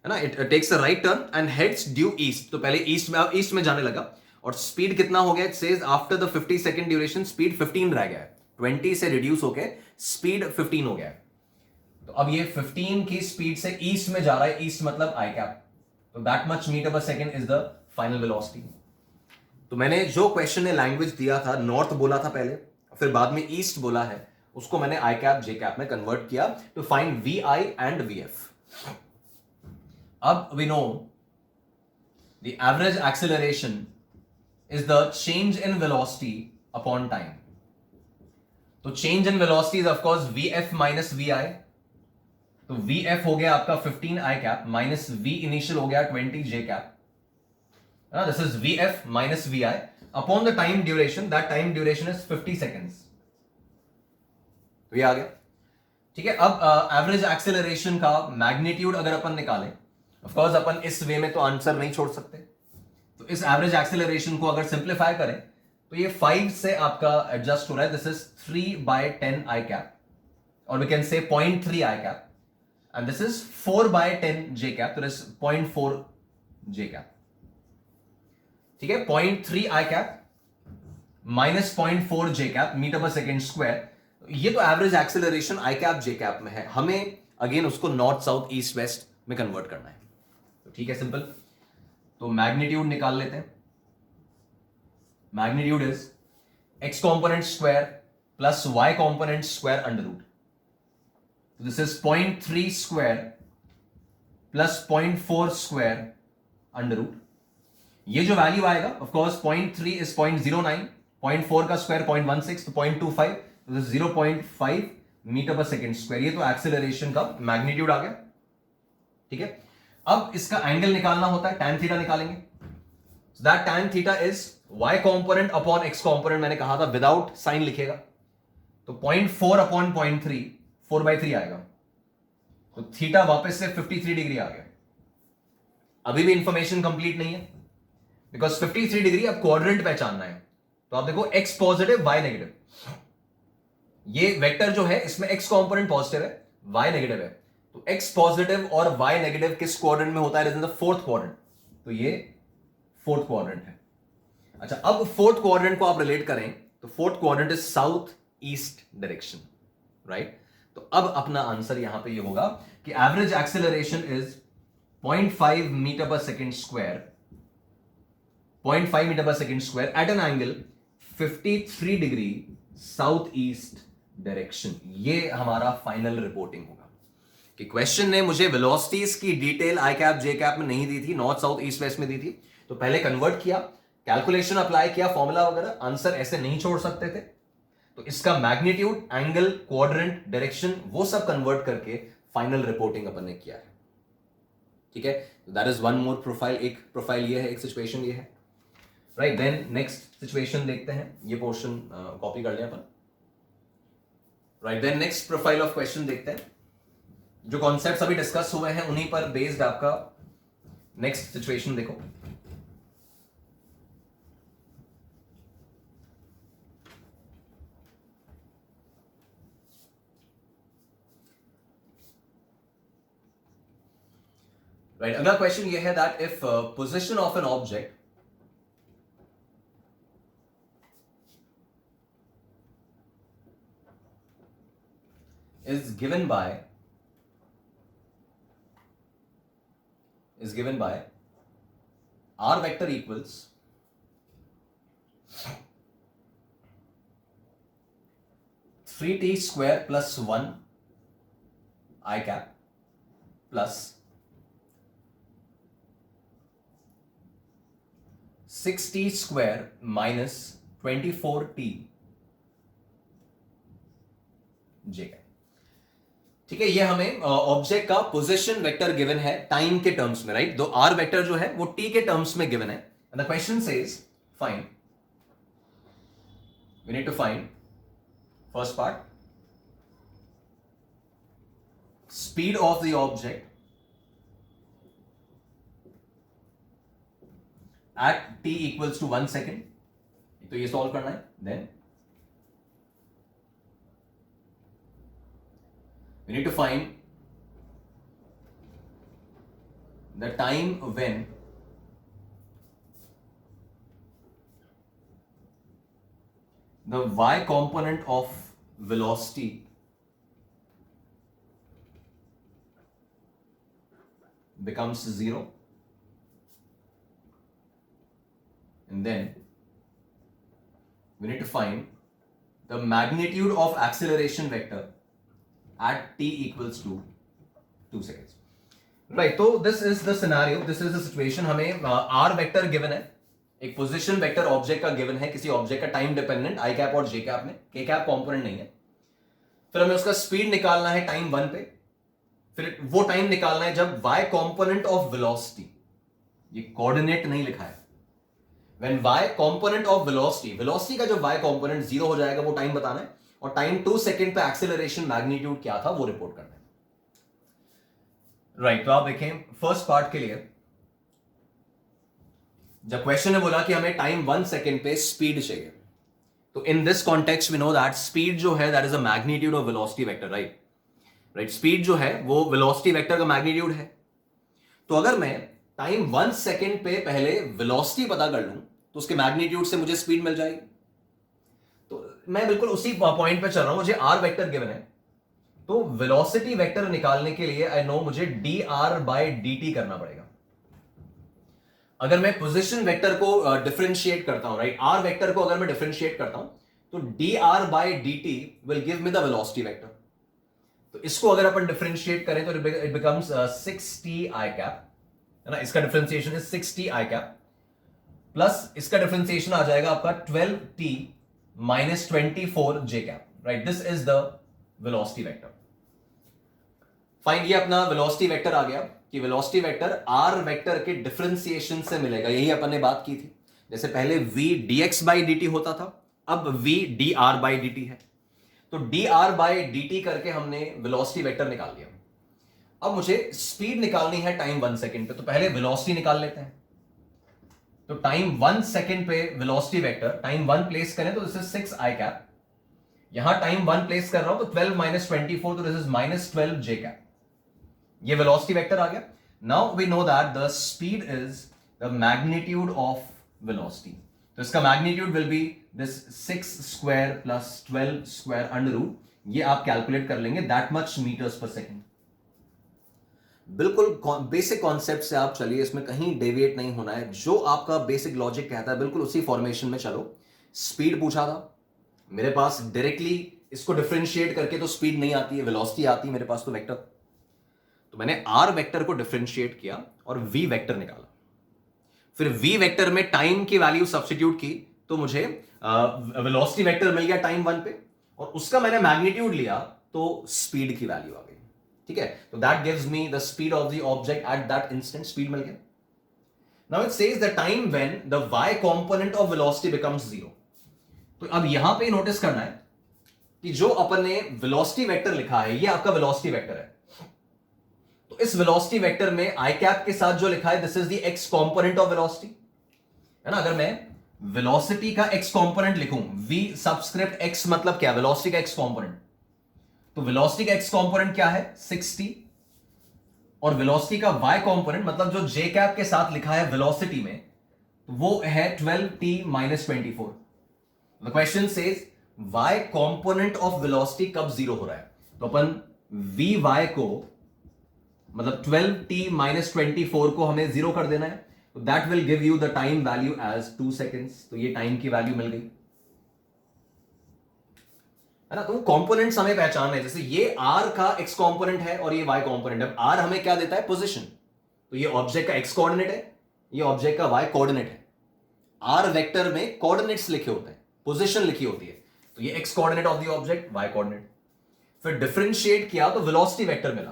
है ना। it takes a right turn and heads due east, तो पहले ईस्ट में जाने लगा, और स्पीड कितना हो गया, it says after the 50 second duration speed 15 रह गया है, 20 से रिड्यूस होके स्पीड 15 हो गया है। तो अब ये 15 की स्पीड से ईस्ट में जा रहा है, ईस्ट मतलब आई कैप, तो that much metre per second is the final velocity. तो मैंने जो क्वेश्चन ने लैंग्वेज दिया था, नॉर्थ बोला था पहले, फिर बाद में ईस्ट बोला है, उसको मैंने आई कैप जे कैप में कन्वर्ट किया to find V I and V F. अब we know the average acceleration is the change in velocity upon time. तो change in velocity is of course V F minus V I. तो V F हो गया आपका 15 I cap minus V initial हो गया 20 J cap, this is V F minus V I upon the time duration, that time duration is 50 seconds. तो ये आ गया, ठीक है। अब एवरेज एक्सेलरेशन का मैग्नीट्यूड अगर अपन निकालें, ऑफ कोर्स अपन इस वे में तो आंसर नहीं छोड़ सकते, तो इस एवरेज एक्सेलरेशन को अगर सिंप्लीफाई करें तो ये 5 से आपका एडजस्ट हो रहा है, दिस इज 3/10 आई कैप, और we can say 0.3 i cap, and this is 4/10 j cap, तो दिस 0.4 जे कैप, ठीक है। 0.3 i cap minus 0.4 j cap meter per second square, ये तो average acceleration i cap J cap में है, हमें again उसको नॉर्थ साउथ ईस्ट वेस्ट में कन्वर्ट करना है। तो ठीक है, सिंपल। तो मैग्नीट्यूड निकाल लेते हैं। Magnitude is x component square plus y component square under root, this is 0.3 square plus 0.4 square under root. ये जो वैल्यू आएगा, ऑफ कोर्स 0.3 इज 0.09, 0.4 का स्क्वायर 0.16, तो 0.25, 0.5 मीटर पर सेकेंड स्क्वायर। ये तो एक्सेलरेशन का मैग्नीट्यूड आ गया, ठीक है। अब इसका एंगल निकालना होता है, tan थीटा निकालेंगे। So that tan theta is y component upon x component, मैंने कहा था विदाउट साइन लिखेगा, तो 0.4 अपॉन 0.3 4/3 आएगा, तो थीटा वापस से 53 डिग्री आ गया। अभी भी इंफॉर्मेशन कंप्लीट नहीं है, बिकॉज 53 डिग्री अब क्वाड्रेंट पहचानना है। तो आप देखो x पॉजिटिव y नेगेटिव, ये वेक्टर जो है इसमें x कंपोनेंट पॉजिटिव है, y नेगेटिव है, तो x पॉजिटिव और y नेगेटिव किस क्वाड्रेंट में होता है, इन द फोर्थ क्वाड्रेंट, तो ये फोर्थ क्वाड्रेंट है। अच्छा, अब फोर्थ क्वाड्रेंट को आप रिलेट करें तो fourth quadrant is south east direction, right. तो अब अपना आंसर यहां पे ये होगा कि average acceleration is 0.5 meter per second square 0.5 meter per second square at an angle 53 degree south east direction. ये हमारा फाइनल रिपोर्टिंग होगा कि क्वेश्चन ने मुझे वेलोसिटीज की डिटेल आई कैप जे कैप में नहीं दी थी, नॉर्थ साउथ ईस्ट वेस्ट में दी थी। तो पहले कन्वर्ट किया, कैलकुलेशन अप्लाई किया, फॉर्मूला वगैरह, आंसर ऐसे नहीं छोड़ सकते थे। तो इसका मैग्नीट्यूड, एंगल, क्वाड्रेंट, डायरेक्शन वो सब कन्वर्ट करके फाइनल रिपोर्टिंग अपन ने किया है। ठीक है, that is one more profile. एक प्रोफाइल ये है, एक सिचुएशन ये है, राइट। देन नेक्स्ट सिचुएशन देखते हैं, ये पोर्शन कॉपी कर लें अपन, right. Then next profile of question देखते हैं, जो कॉन्सेप्ट्स अभी डिस्कस हुए हैं उन्हीं पर बेस्ड आपका नेक्स्ट सिचुएशन देखो। राइट, अगला क्वेश्चन ये है that if position of an object is given by r vector equals 3t square plus 1 I cap plus 6t square minus 24t j cap। ठीक है, ये हमें ऑब्जेक्ट का पोजीशन वेक्टर गिवन है टाइम के टर्म्स में, राइट। दो r vector जो है वो टी के टर्म्स में गिवन है। The question says find, we need to find first part, speed of the object at t equals to 1 second. तो ये सॉल्व करना है। Then we need to find the time when the y component of velocity becomes 0, and then we need to find the magnitude of acceleration vector at t equals to 2 seconds, right। तो this is the scenario, this is the situation। हमें r vector given है, एक position vector object का given है, किसी object का time dependent आई cap और जे cap में, के कैप कंपोनेंट नहीं है। फिर हमें उसका स्पीड निकालना है टाइम 1 पे, फिर वो टाइम निकालना है जब y कंपोनेंट ऑफ वेलोसिटी, ये कोऑर्डिनेट नहीं लिखा है, when y component of velocity, velocity का जो y कंपोनेंट 0 हो जाएगा वो टाइम बताना है, और टाइम 2 सेकेंड पे एक्सेलरेशन मैग्नीट्यूड क्या था वो रिपोर्ट करना है, राइट। तो आप देखें फर्स्ट पार्ट के लिए, जब क्वेश्चन ने बोला कि हमें टाइम 1 सेकेंड पे स्पीड चाहिए, तो in this context we know that speed जो है that is a magnitude of velocity vector, right. Right, speed जो है वो वेलोसिटी वेक्टर का मैग्नीट्यूड है। तो अगर मैं टाइम 1 सेकेंड पे पहले वेलोसिटी पता कर लूं तो उसके मैग्नीट्यूड से मुझे स्पीड मिल जाएगी। तो मैं बिल्कुल उसी पॉइंट पे चल रहा हूं, मुझे आर वेक्टर गिवन है, तो वेलोसिटी वेक्टर निकालने के लिए आई नो मुझे d r by d t करना पड़ेगा। अगर मैं पोजीशन वेक्टर को डिफरेंशिएट करता हूं, राइट, आर वेक्टर को अगर मैं डिफरेंशिएट करता हूं तो d r by d t will give me the velocity vector. तो इसको अगर अपन डिफरेंशिएट करें तो it becomes 6t I cap, है ना, इसका differentiation is 6t I cap, plus इसका डिफरेंशिएशन आ जाएगा आपका 12t minus 24 j cap, right. This is the velocity vector. Find, ये अपना वेलोसिटी वेक्टर आ गया कि वेलोसिटी वेक्टर r वेक्टर के डिफरेंशिएशन से मिलेगा। यही अपन ने बात की थी, जैसे पहले v dx बाई dt होता था, अब v dr बाई dt है। तो dr बाई dt करके हमने वेलोसिटी वेक्टर निकाल लिया। अब मुझे स्पीड निकालनी है टाइम 1 सेकेंड पे, तो पहले वेलोसिटी निकाल लेते हैं। तो टाइम 1 सेकेंड पे वेलोसिटी वेक्टर टाइम 1 प्लेस करें तो दिस इज 6 आई कैप, यहां टाइम 1 प्लेस कर रहा हूं तो 12 माइनस 24, तो this is minus 12 j cap. ये वेलोसिटी वेक्टर आ गया। Now we know that the speed is the magnitude of velocity. तो इसका magnitude will be this 6 square plus 12 square under root, ये आप कैलकुलेट कर लेंगे, that much metres per second. बिल्कुल बेसिक कॉन्सेप्ट से आप चलिए, इसमें कहीं डेविएट नहीं होना है, जो आपका बेसिक लॉजिक कहता है बिल्कुल उसी फॉर्मेशन में चलो। स्पीड पूछा था मेरे पास, डायरेक्टली इसको डिफरेंशिएट करके तो स्पीड नहीं आती है, वेलोसिटी आती है मेरे पास, तो वेक्टर, तो मैंने आर वेक्टर को डिफरेंशिएट किया और वी वेक्टर निकाला। फिर वी वेक्टर में टाइम की वैल्यू सब्स्टिट्यूट की तो मुझे वेलोसिटी वेक्टर मिल गया टाइम 1 पे, और उसका मैंने मैग्नीट्यूड लिया तो स्पीड की वैल्यू आ गई। ठीक है, तो that gives me the speed of the object at that instant, speed मिल गया। Now it says the time when the y component of velocity becomes 0। तो अब यहां पे नोटिस करना है कि जो अपन ने वेलोसिटी वेक्टर लिखा है, ये आपका वेलोसिटी वेक्टर है। तो इस वेलोसिटी वेक्टर में आई कैप के साथ जो लिखा है, this is the x component of velocity, है ना। अगर मैं वेलोसिटी का एक्स कंपोनेंट लिखूं, v सबस्क्रिप्ट x मतलब क्या, वेलोसिटी का एक्स कंपोनेंट, तो वेलोसिटी का एक्स कंपोनेंट क्या है 60, और वेलोसिटी का y कंपोनेंट मतलब जो j कैप के साथ लिखा है वेलोसिटी में, वो है 12t - 24। The question says y component of velocity कब जीरो हो रहा है, तो अपन vy को मतलब 12t - 24 को हमें जीरो कर देना है, तो that will give you the time value as 2 seconds. तो ये टाइम की वैल्यू मिल गई, है ना। तो कंपोनेंट्स हमें पहचानना है, जैसे ये r का x कंपोनेंट है और ये y कंपोनेंट है। r हमें क्या देता है, पोजीशन, तो ये ऑब्जेक्ट का x कोऑर्डिनेट है, ये ऑब्जेक्ट का y कोऑर्डिनेट है। r वेक्टर में कोऑर्डिनेट्स लिखे होते हैं, पोजीशन लिखी होती है, तो ये x coordinate of the object, y coordinate. फिर डिफरेंशिएट किया तो वेलोसिटी वेक्टर मिला,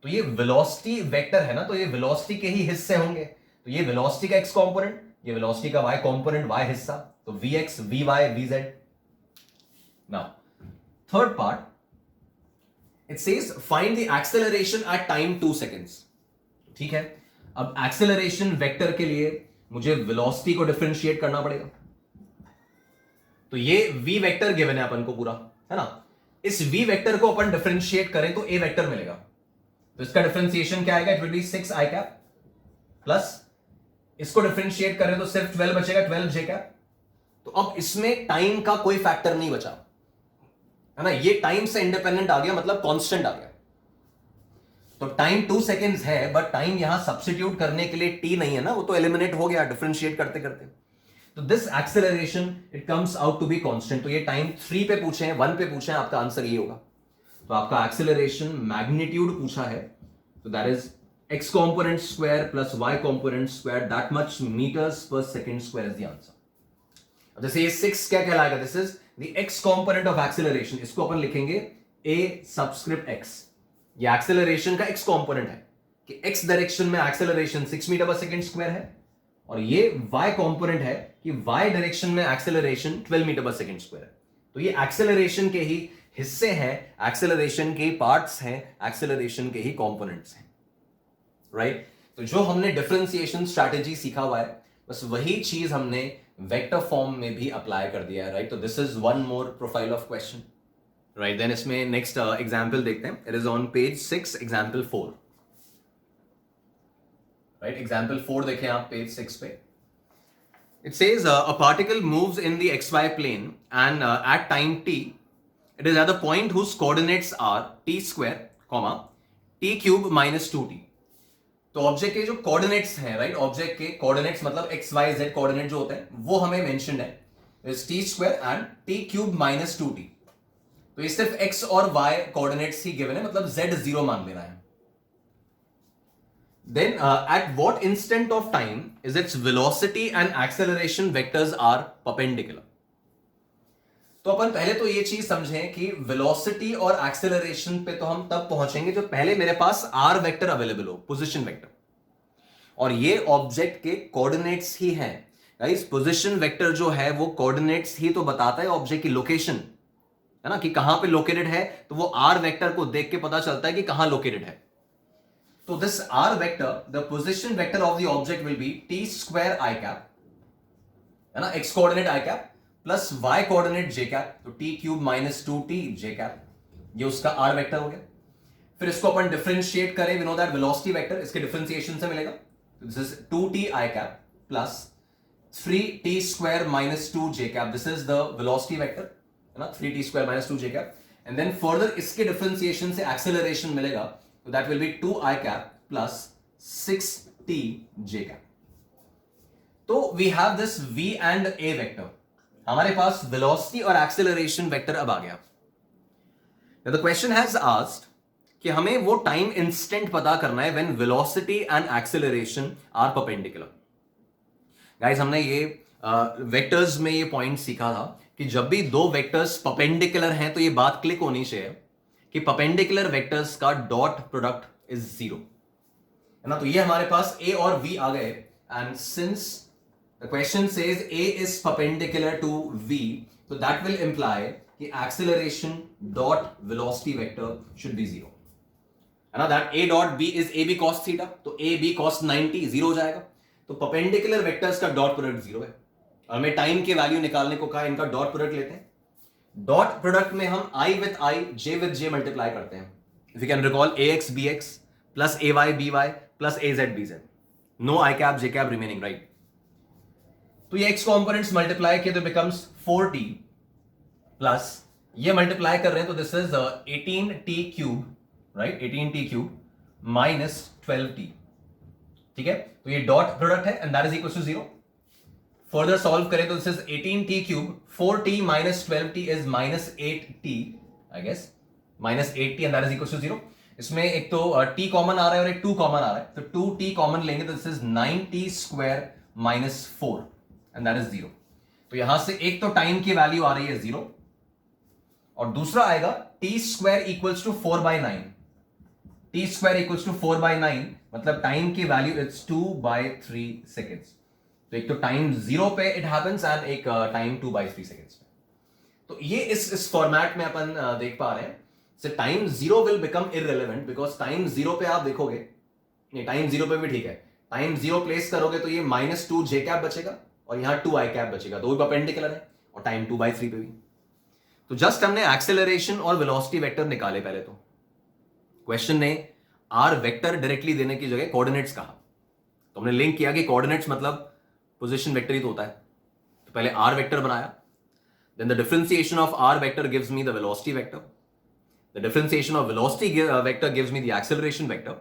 तो ये वेलोसिटी वेक्टर है ना, तो ये वेलोसिटी के ही हिस्से होंगे, तो ये वेलोसिटी का x कंपोनेंट, ये वेलोसिटी का y कंपोनेंट, y हिस्सा, तो vx, vy, vz। Now third part, it says find the acceleration at time 2 seconds. ठीक है, अब एक्सेलरेशन वेक्टर के लिए मुझे वेलोसिटी को डिफरेंशिएट करना पड़ेगा, तो ये v वेक्टर गिवन है अपन को पूरा, है ना। इस v वेक्टर को अपन डिफरेंशिएट करें तो a वेक्टर मिलेगा, तो इसका डिफरेंशिएशन क्या आएगा, 26 आई कैप, प्लस इसको डिफरेंशिएट करें तो सिर्फ 12 बचेगा, 12 जे कैप। तो अब इसमें टाइम का कोई फैक्टर नहीं बचा, है ना, ये टाइम से इंडिपेंडेंट आ गया, मतलब कांस्टेंट आ गया। तो टाइम 2 सेकेंड्स है, बट टाइम यहां सब्स्टिट्यूट करने के लिए t नहीं है ना, वो तो एलिमिनेट हो गया डिफरेंशिएट करते करते। तो this acceleration it comes out to be constant. तो ये टाइम 3 पे पूछे हैं, 1 पे पूछे हैं, आपका आंसर ये होगा। तो आपका एक्सेलरेशन मैग्नीट्यूड पूछा है, तो that is x component square plus y component square, that much meters per second square is the answer. अब जैसे ये 6 क्या कहलाएगा, this is the x component of acceleration, इसको अपन लिखेंगे a subscript x। ये एक्सेलरेशन का x कंपोनेंट है कि x डायरेक्शन में acceleration 6 metre per second square है, और ये y कंपोनेंट है कि y डायरेक्शन में acceleration 12 metre per second square है। तो ये एक्सेलरेशन के ही हिस्से हैं, एक्सेलरेशन के पार्ट्स हैं, एक्सेलरेशन के ही कंपोनेंट्स हैं, राइट। तो जो हमने डिफरेंशिएशन स्ट्रैटेजी सीखा हुआ है, बस वही चीज हमने वेक्टर फॉर्म में भी अप्लाई कर दिया है, राइट। तो this is one more profile of question, right. Then इसमें नेक्स्ट एग्जांपल देखते हैं। It is on page 6 example 4, right. Example 4 देखें आप पेज 6 पे। It says a particle moves in the xy plane and at time t it is at the point whose coordinates are t square, t cube minus 2t। तो object के जो coordinates हैं, right, object के coordinates मतलब x Y Z coordinate जो होते हैं वो हमें मेंशन्ड है, T square and T cube minus 2t। तो ये सिर्फ एक्स और वाई कोऑर्डिनेट्स ही गिवन है, मतलब जेड 0 मान लेना है। Then at what instant of time is its velocity and acceleration vectors are perpendicular. तो अपन पहले तो ये चीज समझें कि वेलोसिटी और एक्सेलरेशन पे तो हम तब पहुंचेंगे जब पहले मेरे पास आर वेक्टर अवेलेबल हो, पोजीशन वेक्टर, और ये ऑब्जेक्ट के कोऑर्डिनेट्स ही हैं। गाइस, पोजीशन वेक्टर जो है वो कोऑर्डिनेट्स ही तो बताता है ऑब्जेक्ट की लोकेशन, है ना, कि कहां पे लोकेटेड है, तो वो आर वेक्टर को देख के पता चलता है कि कहां लोकेटेड है। तो this r vector, the position vector of the object will be t square i cap, है ना, x coordinate i cap plus y coordinate j cap, तो t cube minus 2t j cap, ये उसका r vector हो गया। फिर इसको अपन डिफरेंशिएट करें, we know that velocity vector इसके डिफरेंशिएशन से मिलेगा, तो this is 2t i cap plus 3t square minus 2 j cap, this is the velocity vector, है ना, 3t square minus 2 j cap. And then further इसके differentiation से acceleration मिलेगा, तो that will be 2 i cap plus 6t j cap. तो we have this v and a vector, हमारे पास velocity और एक्सेलरेशन वेक्टर अब आ गया। द क्वेश्चन हैज आस्क्ड कि हमें वो टाइम इंस्टेंट पता करना है when velocity and acceleration are perpendicular. Guys हमने ये वेक्टर्स में ये पॉइंट सीखा था कि जब भी दो वेक्टर्स परपेंडिकुलर हैं तो ये बात क्लिक होनी चाहिए कि परपेंडिकुलर वेक्टर्स का डॉट प्रोडक्ट इज जीरो, है ना। तो ये हमारे पास a और v आ गए, and since the question says a is perpendicular to v, तो दैट विल इंप्लाई कि acceleration dot velocity vector should be zero, है ना। That a dot b is ab cos theta, तो a b cos 90 जीरो हो जाएगा। तो perpendicular vectors का dot product zero है। हमें टाइम के वैल्यू निकालने को कहा, इनका डॉट प्रोडक्ट लेते हैं। डॉट प्रोडक्ट में हम i with i, j with j multiply करते हैं। If you can recall ax bx plus ay by plus az bz, no i cap j cap remaining, right. तो ये x कॉम्पोनेंट्स मल्टीप्लाई किए तो becomes 4t plus ये multiply कर रहे हैं तो this is 18t cube, right, 18t cube minus 12t, ठीक है। तो ये डॉट प्रोडक्ट है and that is equal to zero. Further solve करें तो this is 18t cube, 4t minus 12t is minus 8t, I guess minus 8t, and that is equal to zero. इसमें एक तो t कॉमन आ रहा है और एक 2 कॉमन आ रहा है, तो 2t कॉमन लेंगे तो this is 9t square minus 4 and that is zero. तो यहां से एक तो टाइम की वैल्यू आ रही है जीरो और दूसरा आएगा t square equals to 4/9, t square equals to 4/9, मतलब टाइम की वैल्यू इट्स 2/3 सेकेंड्स। तो एक तो टाइम जीरो पे इट हैपेंस एंड एक टाइम 2/3 सेकेंड्स पे। तो ये इस फॉर्मेट में अपन देख पा रहे हैं। से time zero will become irrelevant because time zero पे आप देखोगे, नहीं टाइम जीरो पे भी ठीक है, टाइम जीरो प्लेस करोगे तो ये -2 j कैप बचेगा और यहाँ 2 i कैप बचेगा, दो परपेंडिकुलर है, और टाइम 2/3 पे भी। तो जस्ट हमने एक्सेलरेशन और वेलोसिटी वेक्टर निकाले पहले। तो क्वेश्चन ने आर वेक्टर डायरेक्टली देने की जगह कोऑर्डिनेट्स कहा, तो हमने लिंक किया कि कोऑर्डिनेट्स मतलब पोजीशन वेक्टर ही तो होता है। तो पहले आर वेक्टर बनाया, then the differentiation of r vector gives me the velocity vector, the differentiation of velocity vector gives me the acceleration vector.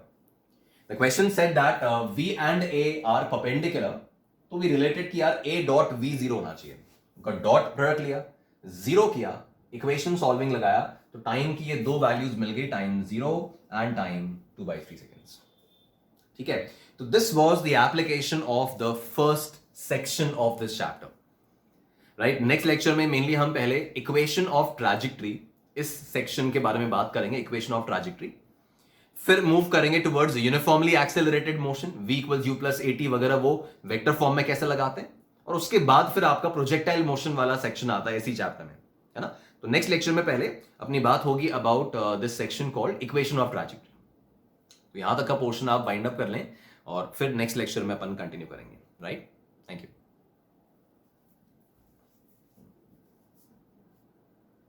The question said that v and a are perpendicular, तो we related कि यार a dot v zero होना चाहिए, उनका dot product लिया, zero किया, equation solving लगाया, तो टाइम की ये दो वैल्यूज मिल गई, time zero and time 2/3 seconds, ठीक है। तो this was the application of the first section of this chapter, right. Next lecture में मेनली हम पहले इक्वेशन ऑफ ट्रैजेक्टरी, इस सेक्शन के बारे में बात करेंगे, इक्वेशन ऑफ ट्रैजेक्टरी। फिर मूव करेंगे towards uniformly accelerated motion, v equals u plus at वगैरह, वो वेक्टर फॉर्म में कैसे लगाते हैं, और उसके बाद फिर आपका प्रोजेक्टाइल मोशन वाला सेक्शन आता है इसी चैप्टर में, है ना। तो नेक्स्ट लेक्चर में पहले अपनी बात होगी about this section called equation of trajectory. तो यहां तक का पोर्शन आप बाइंड अप कर लें और फिर नेक्स्ट लेक्चर में अपन कंटिन्यू करेंगे, राइट। Thank you.